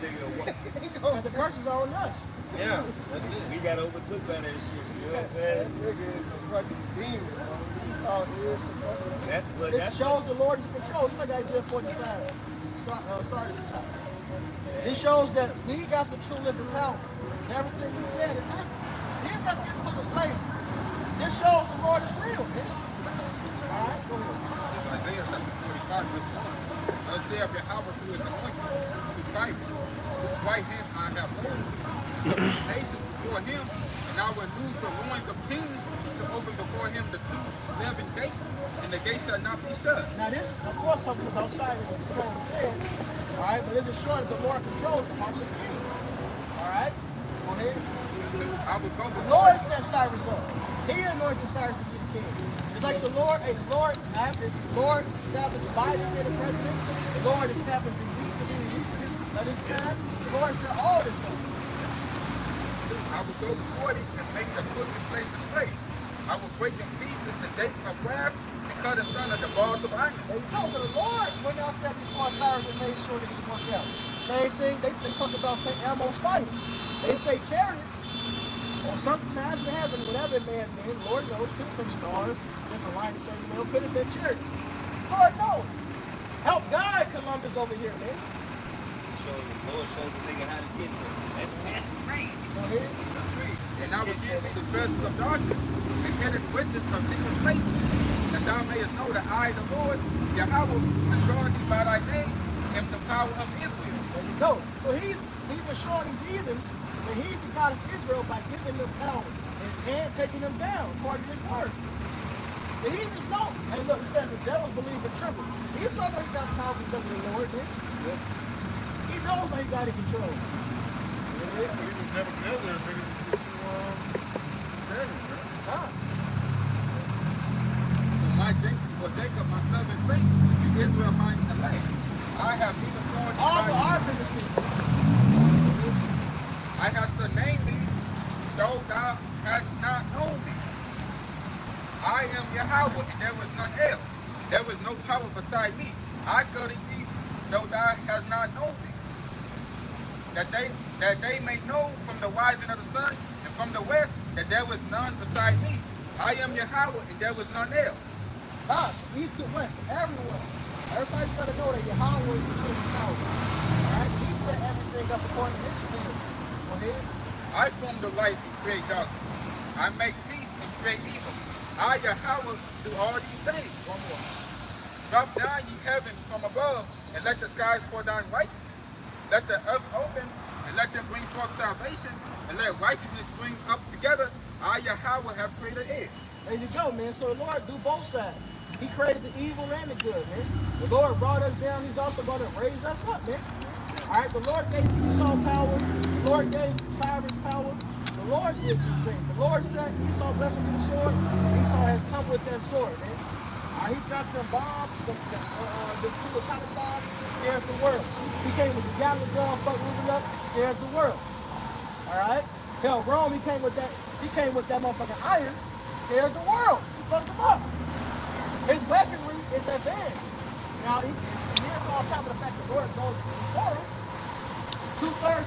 Speaker 4: nigga.
Speaker 2: And the curse is on us.
Speaker 5: Yeah, that's it.
Speaker 4: We got overtook by that shit. You know what I'm
Speaker 5: That
Speaker 4: saying?
Speaker 5: nigga is a fucking demon, bro. Esau is the fucking.
Speaker 2: This shows the Lord is in control. Just like Isaiah 45 started at the top. This shows that we got the true living power. Everything he said is happening. He didn't just get from the slavery. This shows the Lord is real, man. Alright, go ahead.
Speaker 7: It's Isaiah chapter 45, verse 1. Thus saith Yahweh to his anointed, to Christ, whose right hand I have moved, to subdue nations before him, and I will loose the loins of kings to open before him the 11 gates, and the gates shall not be shut.
Speaker 2: Now this is, of course, talking about Cyrus, as the prophet said. Alright, but it's just showing that the Lord controls the hearts of kings. Alright? Go ahead.
Speaker 7: I would go
Speaker 1: The Lord set Cyrus up. He anointed Cyrus to be the king. It's like the Lord, after the Lord established Biden to be the president, the Lord established the least to be the least of this time. The Lord set all this up.
Speaker 7: I would go before thee and make the crooked places straight. I will break in pieces the gates of brass and cut asunder the bars of iron.
Speaker 1: There you go. So the Lord went out there before Cyrus and made sure this would work out. Same thing, they talk about St. Elmo's fire. They say chariots, or some signs in heaven, whatever it may have been, Lord knows, could have been stars, there's a line of certain mill, could have been chariots. Lord knows. Help guide Columbus over here, man.
Speaker 4: Lord showed the nigga how to get there. That's crazy.
Speaker 1: Go ahead.
Speaker 7: Let's read. And I will give thee the treasures of darkness and hidden riches of secret places, that thou mayest know that I, the Lord, Yahweh, destroy thee by thy name, am the power of Israel.
Speaker 1: There you go. So he's showing these heathens that he's the God of Israel by giving them power and taking them down according to his word. The heathens know. Hey, look, it says the devils believe and tremble. Esau knows he got power because of the Lord, man. Yep. He knows how he got in control.
Speaker 6: He was Nebuchadnezzar, nigga, Daniel, man.
Speaker 7: For Jacob, my servant saint, and Israel mine elect. I have even called thee
Speaker 1: All
Speaker 7: by
Speaker 1: for our
Speaker 7: name.
Speaker 1: business.
Speaker 7: I have surnamed thee, though thou hast not known me. I am Yahweh, and there was none else. There was no power beside me. I girded thee, though thou hast not known me. That they may know from the rising of the sun and from the west that there was none beside me. I am Yahweh, and there was none else.
Speaker 1: East to west, everywhere. Everybody's got to know that Yahweh is the king of power. Alright? He set everything up according to his will. Go ahead.
Speaker 7: I form the light and create darkness. I make peace and create evil. I, Yahweh, do all these things.
Speaker 1: One more.
Speaker 7: Drop down ye heavens from above, and let the skies pour down righteousness. Let the earth open, and let them bring forth salvation, and let righteousness spring up together. I, Yahweh, have created it.
Speaker 1: There you go, man. So the Lord do both sides. He created the evil and the good, man. The Lord brought us down. He's also going to raise us up, man. All right, the Lord gave Esau power. The Lord gave Cyrus power. The Lord did this thing. The Lord said, Esau blessed with the sword. Esau has come with that sword, man. All right, he dropped them bombs, the two atomic bombs, scared the world. He came with the gallon gun, fuck moving up, scared the world. All right? Hell, Rome, he came with that motherfucking iron, scared the world. He fucked them up. His weaponry is advanced. Now, on top of the fact the Lord goes before him, 2/3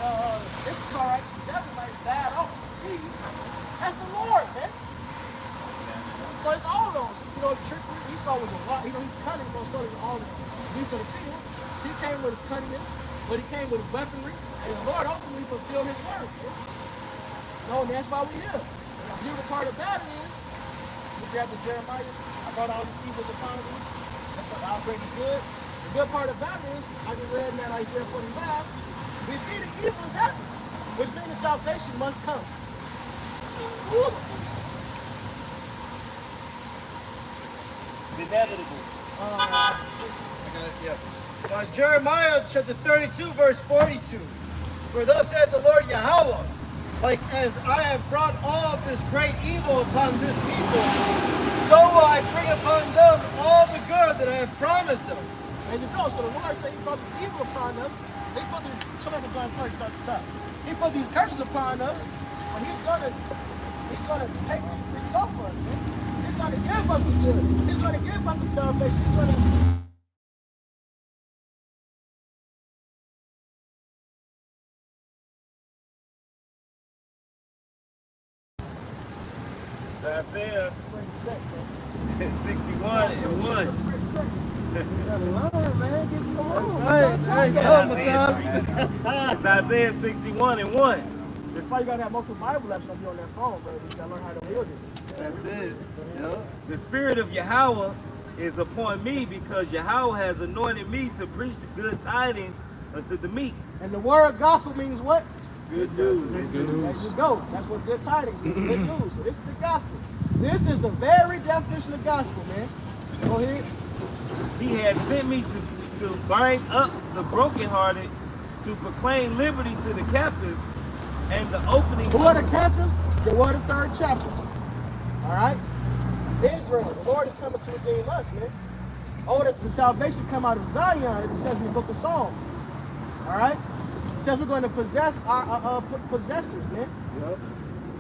Speaker 1: of this car accidents everybody died off of disease. That's the Lord, man. So it's all those. You know, Esau was a lot. You know, he's cunning, but so did all the beasts of the field. He came with his cunningness, but he came with his weaponry, and the Lord ultimately fulfilled his word. Man. No, and that's why we're here. And the beautiful part about it is, we grab the Jeremiah. I brought all these evils upon me. That's what I'll bring the good. The good part about it is, I just read in that Isaiah 45, we see the evil is happening, which means the salvation must come. Woo.
Speaker 4: It's inevitable.
Speaker 2: I got it, yeah. Now, Jeremiah chapter 32, verse 42. For thus said the Lord Yahweh, like as I have brought all of this great evil upon this people, so will I bring upon them all the good that I have promised them.
Speaker 1: And you go, so the Lord said he brought this evil upon us. He put these, somebody can start at the top. He put these curses upon us, and he's gonna take these things off us, man. He's gonna give us the good. He's gonna give us the salvation. He's gonna
Speaker 4: Isaiah 61 and 1. It's Isaiah 61 and 1.
Speaker 1: That's why you gotta have multiple Bible apps on that phone, bro. You gotta learn how to wield it.
Speaker 2: That's it. Yep.
Speaker 4: The spirit of Yahweh is upon me because Yahweh has anointed me to preach the good tidings unto the meek.
Speaker 1: And the word gospel means what?
Speaker 4: Good news.
Speaker 1: Good news. There you go. That's what good tidings means. Good news. So this is the gospel. This is the very definition of gospel, man. Go ahead.
Speaker 4: He has sent me to bind up the brokenhearted, to proclaim liberty to the captives, And the opening.
Speaker 1: Who are the captives? Joel the 3rd chapter. All right? Israel, the Lord is coming to redeem us, man. Oh, the salvation come out of Zion, it says in the book of Psalms. All right? It says we're going to possess our possessors, man.
Speaker 2: Yep.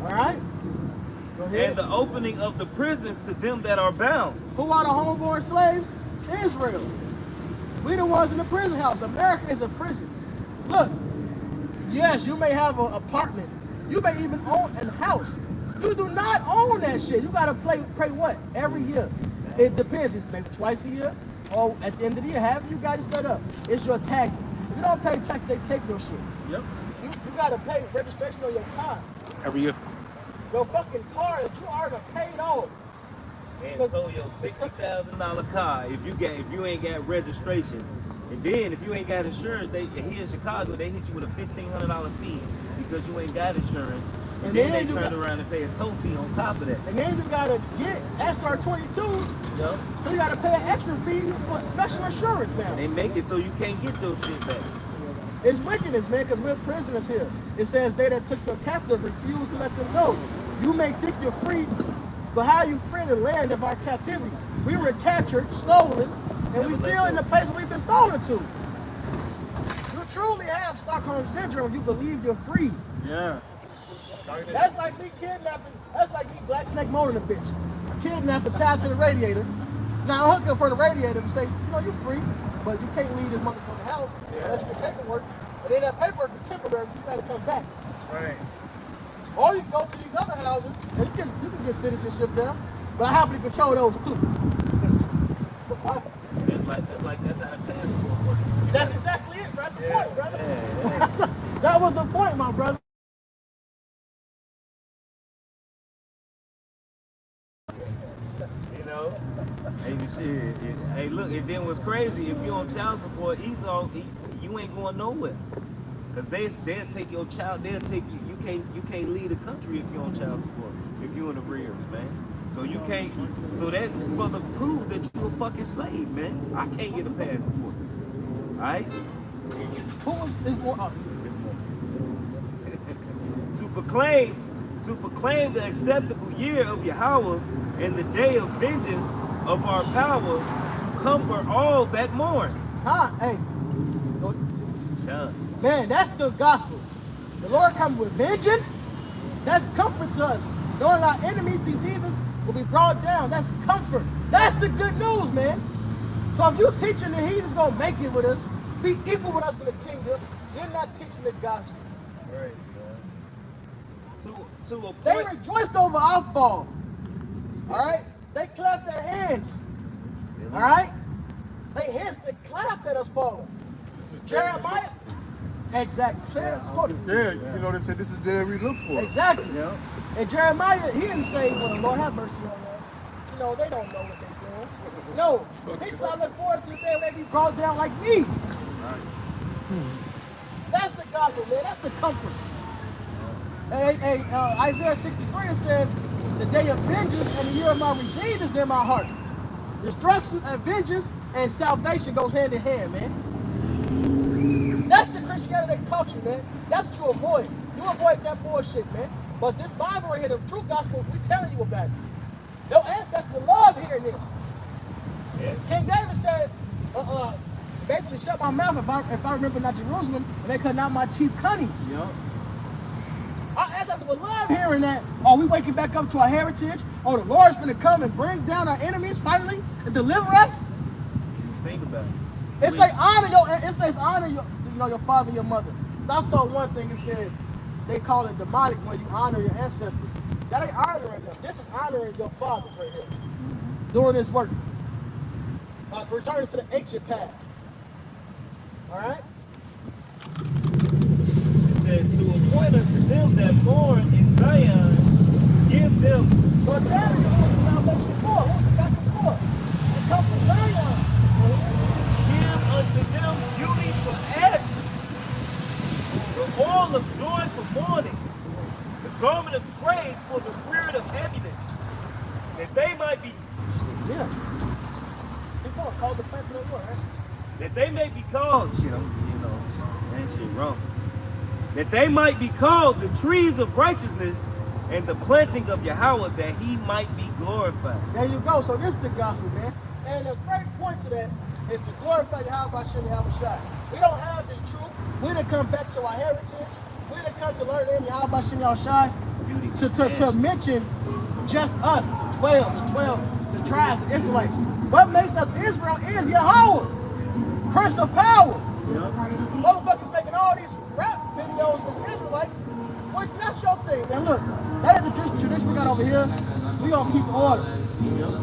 Speaker 1: All right? Go ahead.
Speaker 4: And the opening of the prisons to them that are bound.
Speaker 1: Who are the homeborn slaves? Israel. We the ones in the prison house. America is a prison. Look, yes, you may have an apartment. You may even own a house. You do not own that shit. You gotta pray what? Every year. It depends. Maybe twice a year or at the end of the year. However you got it set up. It's your taxes. If you don't pay tax, they take your shit.
Speaker 4: Yep.
Speaker 1: You gotta pay registration on your car.
Speaker 9: Every year.
Speaker 1: Your fucking car that you already paid off.
Speaker 4: And so your $60,000 car, if you ain't got registration, and then if you ain't got insurance, here in Chicago they hit you with a $1,500 fee because you ain't got insurance. And then they turn around and pay a toll fee on top of that.
Speaker 1: And then you gotta get SR22.
Speaker 4: Yep.
Speaker 1: So you gotta pay an extra fee for special insurance now.
Speaker 4: And they make it so you can't get your shit back.
Speaker 1: It's wickedness, man, because we're prisoners here. It says they that took the captive refuse to let them go. You may think you're free, but how are you free in the land of our captivity? We were captured, stolen, and we still in the place where we've been stolen to. You truly have Stockholm Syndrome. You believe you're free.
Speaker 4: Yeah.
Speaker 1: That's like me kidnapping. That's like me black snake moaning a bitch. I kidnap a child to the radiator. Now I hook up for the radiator and say, you know, you're free, but you can't leave this motherfucking house unless you get paperwork. And then that paperwork is temporary. You gotta come back.
Speaker 2: Right.
Speaker 1: Or you can go to these other houses and you can get citizenship there. But I happily control those too.
Speaker 4: That's how the passport works.
Speaker 1: That's exactly it, brother. That's the point, brother.
Speaker 4: Yeah.
Speaker 1: That was the point, my brother.
Speaker 4: You know? Hey, shit. Hey, look, and then what's crazy, if you're on child support, Esau, you ain't going nowhere. Because they'll take your child, they'll take you. You can't leave the country if you're on child support, if you're in arrears, man. So you can't, so that further proves that you're a fucking slave, man. I can't get a passport. Alright?
Speaker 1: Who is more up?
Speaker 4: to proclaim the acceptable year of Yahweh and the day of vengeance of our power, to comfort all that mourn.
Speaker 1: Hey.
Speaker 4: Yeah.
Speaker 1: Man, that's the gospel. The Lord comes with vengeance. That's comfort to us. Knowing our enemies, these heathens, will be brought down. That's comfort. That's the good news, man. So if you teaching the heathens gonna make it with us, be equal with us in the kingdom, you're not teaching the gospel.
Speaker 2: Right.
Speaker 4: To a point.
Speaker 1: They rejoiced over our fall. All right? They clapped their hands. All right? They hissed and clapped at us falling. Jeremiah. Exactly.
Speaker 6: Yeah, you know, they said this is the day we look for.
Speaker 1: Exactly.
Speaker 2: Yeah.
Speaker 1: And Jeremiah, he didn't say, well, the Lord have mercy on them. You know, they don't know what they're doing. No. He said, I look forward to the day when they be brought down like me. That's the gospel, man. That's the comfort. Isaiah 63 says, the day of vengeance and the year of my redeemed is in my heart. Destruction and vengeance and salvation goes hand in hand, man. That's the Christianity they taught you, man. That's what you avoid. You avoid that bullshit, man. But this Bible right here, the true gospel, we're telling you about it. Your ancestors love hearing this. Yeah. King David said, basically shut my mouth if I remember not Jerusalem, and they cut out my chief cunning.
Speaker 2: Yep.
Speaker 1: Our ancestors would love hearing that. Oh, we waking back up to our heritage. Oh, the Lord's going to come and bring down our enemies finally and deliver us.
Speaker 4: Think about it.
Speaker 1: It says honor your father and your mother. I saw one thing, it said they call it demonic when you honor your ancestors. That ain't honoring them. This is honoring your fathers right here. Doing this work. Returning to the ancient path. Alright?
Speaker 4: It says, to appoint unto them that mourn in Zion, give them.
Speaker 1: So it's telling you who the salvation for. Who's the gospel for? To come from Zion.
Speaker 4: Give unto them beauty for ashes, the oil of joy for mourning, the garment of praise for the spirit of heaviness, that they might be.
Speaker 1: Yeah. People are called the plants of the Lord, right?
Speaker 4: That they may be called, shit, you know, that shit wrong. that they might be called the trees of righteousness and the planting of Yahweh, that he might be glorified.
Speaker 1: There you go. So this is the gospel, man. And a great point to that is to glorify Yahweh Hashem Yahweh Shai. We don't have this truth. We didn't come back to our heritage. We didn't come to learn in Yahweh Hashem Yahweh Shai to mention just us, the 12, the tribes, the Israelites. What makes us Israel is Yahweh, Prince of Power. Motherfuckers making all these rap videos as Israelites, which that's your thing. Now look, that is the tradition we got over here. We gonna keep order.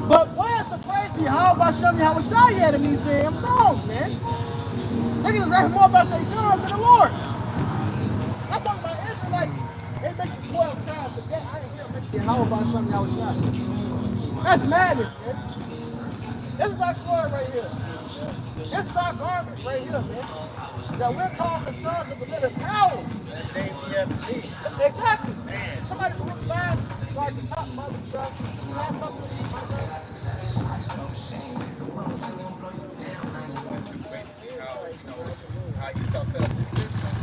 Speaker 1: But where's the praise to Yahweh Hashem Yahweh Shai at in these damn songs, man? Niggas rapping more about their guns than the Lord. I'm talking about Israelites. They mention 12 tribes, but yet I ain't hear them mention Yahweh Hashem Yahweh Shai. That's madness, man. This is our glory right here. This is our garment right here, man. That we're called the sons of the living power. Exactly. Somebody can look fast, guard the top, mother truck, have something.
Speaker 7: Basically how Esau set up this system.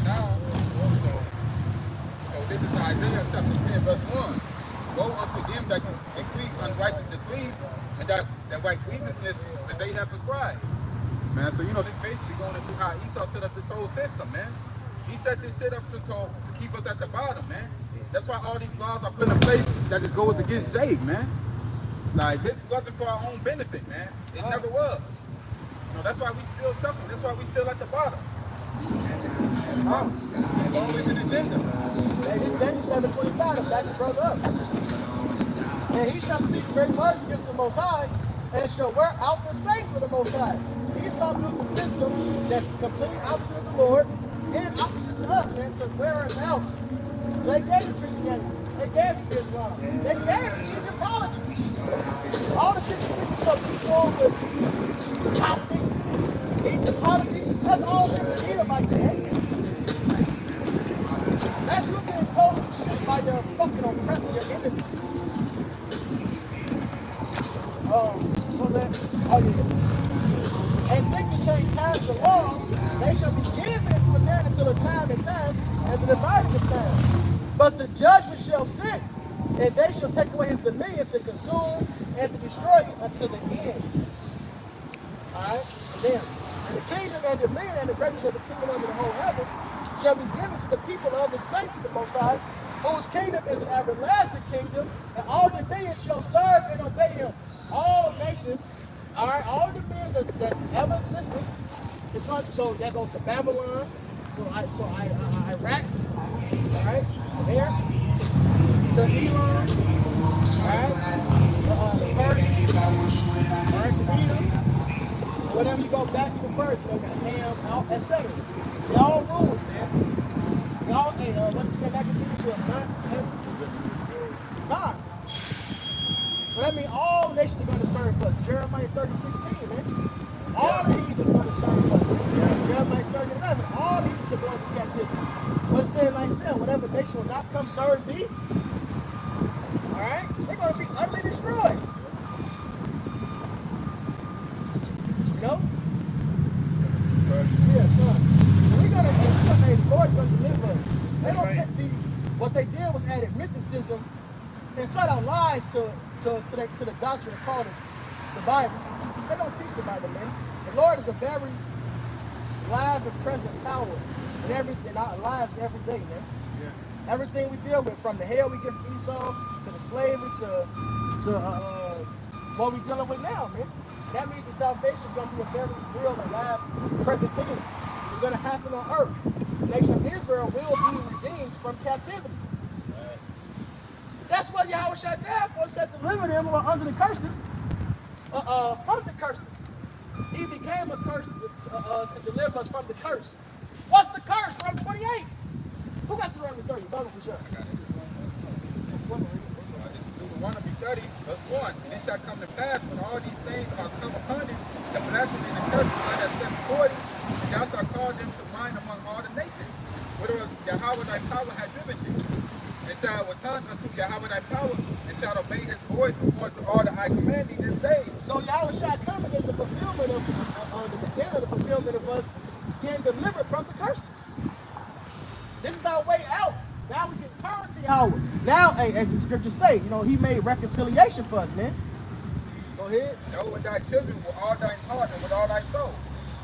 Speaker 7: Now, so this is Isaiah chapter 10, verse 1. Woe unto them that exceed unrighteous decrees and that right grievances that they have prescribed. Man, so this basically going into how Esau set up this whole system, man. He set this shit up to keep us at the bottom, man. That's why all these laws are put in place that just goes against Jade, man. Like, this wasn't for our own benefit, man. It never was. That's why we still suffering. That's why we still at the bottom. It's always an agenda.
Speaker 1: Hey, this Daniel 7:25 to back your brother up. And he shall speak great words against the Most High, and shall wear out the saints of the Most High. Esau took the system that's completely opposite of the Lord, and opposite to us, man, to wear us out. They gave you Christianity. They gave you Islam. They gave you Egyptology. All the shit you think is so controlled with Coptic, Egyptology, that's all shit we need about that. That's you being told some shit by your fucking oppressor, your enemy. What's that? Oh yeah. And think to change times and laws, they shall be given into his hand until a time and time, and the dividing of time. But the judgment shall sit, and they shall take away his dominion to consume and to destroy it until the end. Alright? And the kingdom and dominion and the greatness of the kingdom under the whole heaven shall be given to the people of the saints of the Most High, whose kingdom is an everlasting kingdom, and all dominions shall serve and obey him. All nations, alright, all dominions that's ever existed, it's going to, so that goes to Babylon, so Iraq, alright, Arabs, to Iran, alright, the Persians, alright, to Edom, whatever you go back even further, you got Ham, etc. They all ruled, man. They all, what you say, Maccabees, nine. So that means all nations are going to serve us. Jeremiah 30:16, man. All the heathens are going to serve us, man. Jeremiah 30:11, all the heathens are going to captivity. But it said, like I said, whatever nation will not come serve thee, alright, they're going to be utterly destroyed. You know? Yeah, come. We're going to, the Lord's going to deliver us. They don't see, what they did was added mythicism and flat out lies to the doctrine called the Bible. They don't teach the Bible, man. The Lord is a very live and present power in our lives every day, man. Yeah. Everything we deal with, from the hell we get from Esau to the slavery to what we're dealing with now, man. That means the salvation is going to be a very real and live present thing. It's going to happen on earth. The nation of Israel will be redeemed from captivity. That's what Yahweh Shai died for, said deliver them under the curses, from the curses. He became a curse to deliver us from the curse. What's the curse? Deuteronomy 28. Who got Deuteronomy 30? Bible for sure.
Speaker 7: I got it. This is Deuteronomy 30, verse 1. And it shall come to pass when all these things are come upon it, the blessing and the curse I have set before thee, and thou shalt call them to mind among all the nations, whither Yahweh thy power hath driven thee. And shall return unto Yahweh thy power, and shall obey his voice according to all that I command thee this day.
Speaker 1: So Yahweh Shai coming is the fulfillment of the beginning of the fulfillment of us getting delivered from the curses. This is our way out. Now we can turn to Yahweh. Now, hey, as the scriptures say, you know, he made reconciliation for us, man. Go ahead.
Speaker 7: Know with thy children with all thy heart and with all thy soul,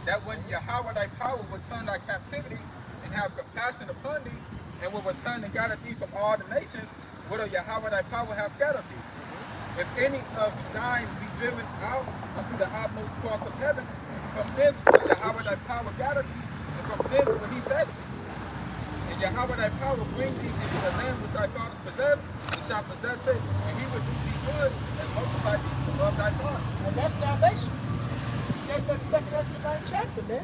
Speaker 7: that when Yahweh thy power will turn thy captivity and have compassion upon thee, and will return and gather thee from all the nations, whither Yahweh thy power hath scattered thee. If any of thine be driven out unto the utmost parts of heaven, from this will Yahweh thy power gather thee, and from this will he fetch thee. And Yahweh thy power bring thee into the land which thy fathers possessed, and shall possess it, and he will do thee good and multiply thee above thy fathers.
Speaker 1: And that's salvation. He said that in 2 Ezra 9th chapter, man.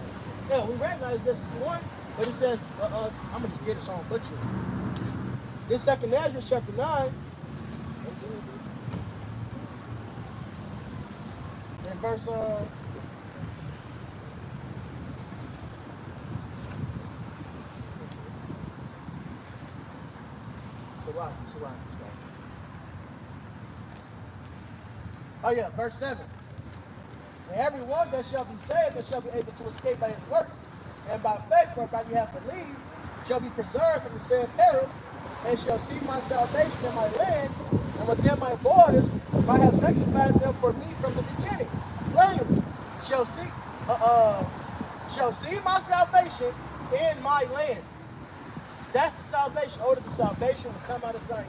Speaker 1: Yeah, we recognize this is one, but it says, I'm going to just get it so I don't butcher it. This 2 Ezra chapter 9, and verse, oh yeah, verse 7. And every one that shall be saved and shall be able to escape by his works, and by faith whereby you have believed, shall be preserved from the said perils, and shall see my salvation in my land, and within my borders, if I have sanctified them for me from the beginning. Plainly, shall see my salvation in my land. That's the salvation. Order the salvation will come out of Zion.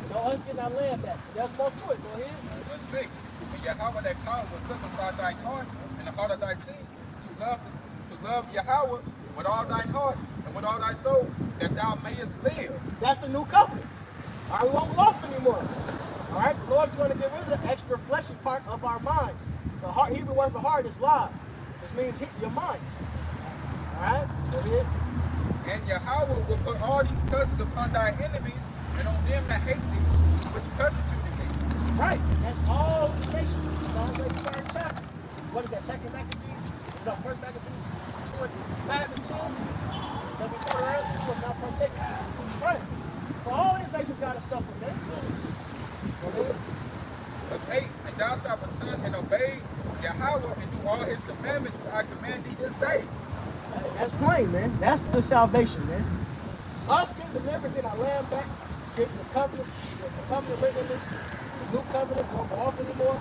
Speaker 1: You know, us getting our land back. There's more to it. Go ahead.
Speaker 7: Verse 6. And Yahweh thy power will circumcise thy heart and the heart of thy seed, to love Yahweh with all thine heart and with all thy soul, that thou mayest live.
Speaker 1: That's the new covenant. All right, we won't loaf anymore. All right, the Lord's going to get rid of the extra fleshy part of our minds. The heart, Hebrew word for heart is lav, which means hit your mind. All right, go ahead.
Speaker 7: And Yahweh will put all these curses upon thy enemies, and on them that hate thee, which persecuted thee.
Speaker 1: Right, that's all the nations. It's all the third chapter. What is that, second Maccabees? No, first Maccabees 5 and 10. That we thought earlier, you will not partake. Right. So all these nations got to suffer, man. Go ahead.
Speaker 7: Verse 8. And thou shalt return and obey Yahweh and do all his commandments which I command thee this day.
Speaker 1: That's plain, man. That's the salvation, man. Us getting delivered, getting our land back, getting the covenant written in this, the new covenant won't go off anymore,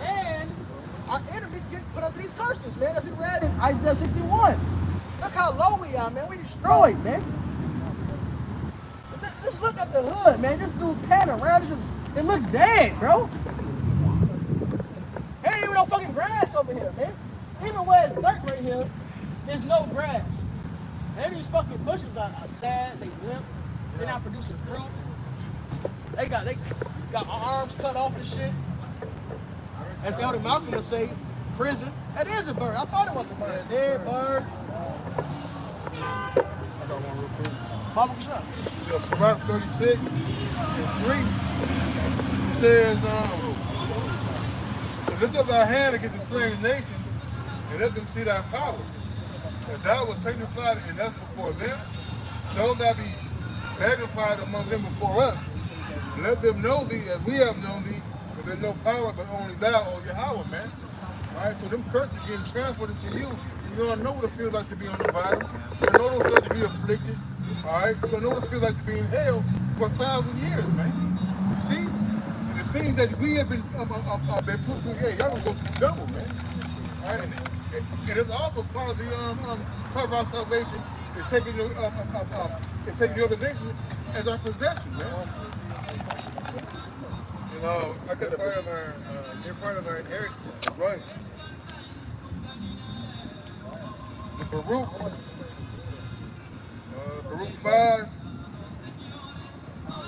Speaker 1: and our enemies get put under these curses, man. As we read in Isaiah 61. Look how low we are, man. We destroyed, man. Just look at the hood, man. This dude panning around. It looks dead, bro. There ain't even no fucking grass over here, man. Even where it's dirt right here, there's no grass. And these fucking bushes are sad, they limp, they're not producing fruit. They got arms cut off and shit. As Elder Malcolm would say, prison. That is a bird. I thought it was a bird. Dead bird.
Speaker 6: I got one real quick.
Speaker 1: Bubble shut.
Speaker 6: Sirach 36 and 3. It says, so lift up thy hand against the strange nations, and let them see thy power. As thou was sanctified in us before them, so thou be magnified among them before us. Let them know thee as we have known thee, for there's no power but only thou, O Yahweh, man. All right, so them curses getting transferred into you. You don't know what it feels like to be on the bottom. You don't know what it feels like to be afflicted. All right, you don't know what it feels like to be in hell for 1,000 years, man. You see? And the things that we have been put through, yeah, y'all gonna go through double, man. All right, and it's also part of the part of our salvation is taking the other nations as our possession, man. You know, I got
Speaker 5: they're part of our inheritance.
Speaker 6: Right. The Baruch 5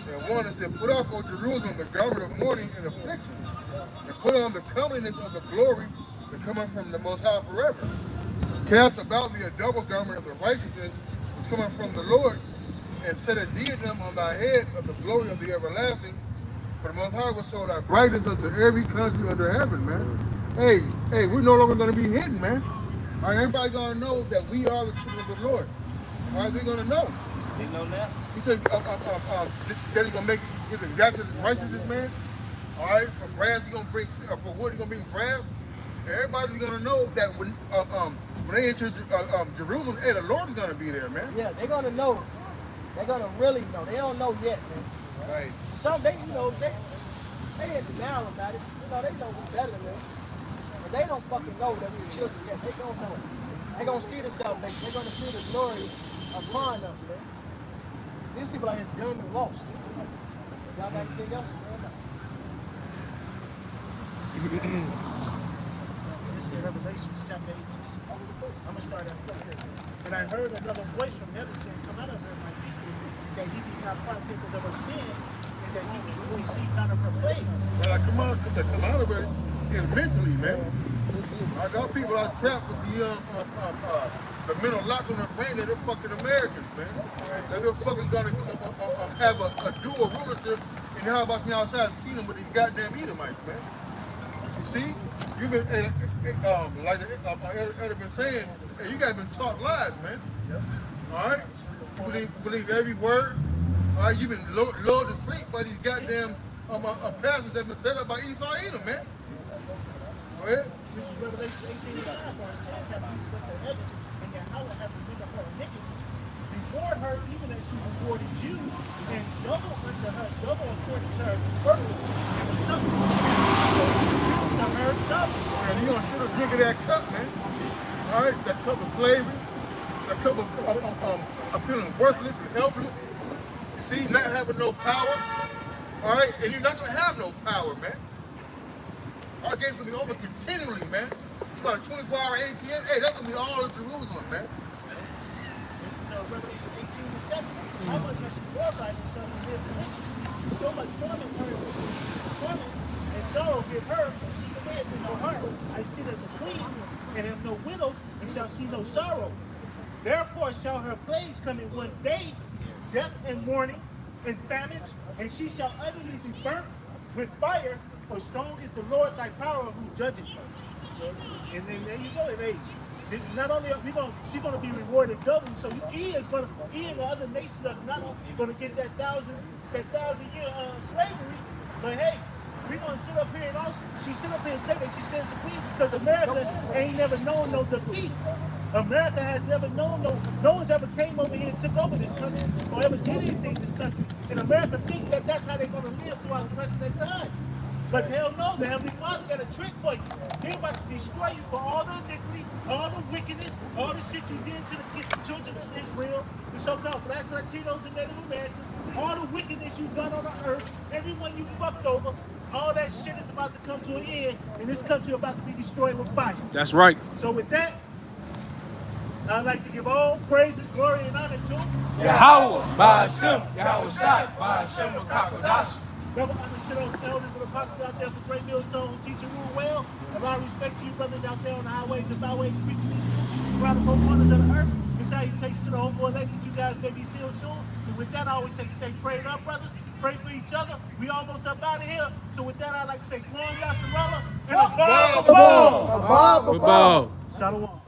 Speaker 6: and 1, it said, put off, O Jerusalem, the garment of mourning and affliction, and put on the comeliness of the glory that cometh from the Most High forever. Cast about thee a double garment of the righteousness which cometh from the Lord, and set a diadem on thy head of the glory of the everlasting. For the Most High will show thy brightness unto every country under heaven, man. Hey, we're no longer going to be hidden, man. All right, everybody's going to know that we are the children of the Lord. All right, they're going to know.
Speaker 4: They know now.
Speaker 6: He said that he's going to make his exact righteousness, man. All right, for grass, he's going to bring, for wood, he's going to bring grass. everybody's gonna know that when they enter Jerusalem, hey, the Lord is gonna be there, man.
Speaker 2: Yeah, they're gonna know. They're gonna really know. They don't know yet, man.
Speaker 6: Right.
Speaker 2: Some they in denial about it. You know, they know we're better than them. But they don't fucking know that we're children yet. They don't know. They're gonna see the salvation. They're gonna see the glory upon us, man. These people out here dumb and lost. Y'all got anything else?
Speaker 3: This is Revelation chapter 18. I'm going to start at 4. And I heard another voice from heaven saying, come out of her, my people, that he be not partakers of her sin, and that he be receive none of her plagues.
Speaker 6: Well, like, come out of it is mentally, man. I got people out trapped with the mental lock on their brain that they're fucking Americans, man. That they're fucking gonna have a dual rulership in the house me outside the kingdom with these goddamn Edomites, man. You see, you've been like the elder been saying, hey, you guys been taught lies, man. All right, believe every word. All right, you've been lulled to sleep by these goddamn pastors that been set up by Esau Edom, man. Go ahead.
Speaker 3: This is Revelation 18 and 2, where it says, have peace unto heaven, and Yahweh hath remembered her iniquities. Reward her even as she rewarded you, and double unto her, double according to her works, and double to her double.
Speaker 6: And you gonna sit and drink of that cup, man. All right, that cup of slavery, that cup of feeling worthless and helpless. You see, not having no power. All right, and you're not gonna have no power, man. Our game's gonna be over continually, man. It's about a 24-hour ATM. Hey, that's gonna be all of Jerusalem, man.
Speaker 3: This is Revelation 18 and 7. How much has she glorified himself and lived deliciously? So much torment and sorrow give her, for she said in her heart, I sit as a queen, and am no widow, and shall see no sorrow. Therefore shall her plagues come in one day, death and mourning, and famine, and she shall utterly be burnt with fire, for strong is the Lord thy power who judgeth her. And then there you go. And not only are she's gonna be rewarded double, so he and the other nations are not gonna get that thousand year slavery, but hey, we're gonna sit up here and also she sit up here and say that she sends a queen because America ain't never known no defeat. America has never known no one's ever came over here and took over this country or ever did anything in this country. And America think that that's how they're gonna live throughout the rest of their time. But hell no, the Heavenly Father got a trick for you. He's about to destroy you for all the iniquity, all the wickedness, all the shit you did to the children of Israel, the so-called blacks, Latinos, and Native Americans, all the wickedness you've done on the earth, everyone you fucked over, all that shit is about to come to an end, and this country is about to be destroyed with fire.
Speaker 9: That's right.
Speaker 3: So with that, I'd like to give all praises, glory, and honor to
Speaker 9: Yahweh, Ba'ashem, Yahweh Shai, Ba'ashem, Makakodash.
Speaker 3: Double honors to those elders and apostles out there for great millstone who teach and rule well. A lot of respect to you brothers out there on the highways and byways preaching these truths around the four corners of the earth. This salutations to the homeboy elect that you guys may be seeing soon. And with that, I always say stay prayed up, brothers. Pray for each other. We almost up out of here. So with that, I'd like to say Guam Yasharala and a Bob. Shalom.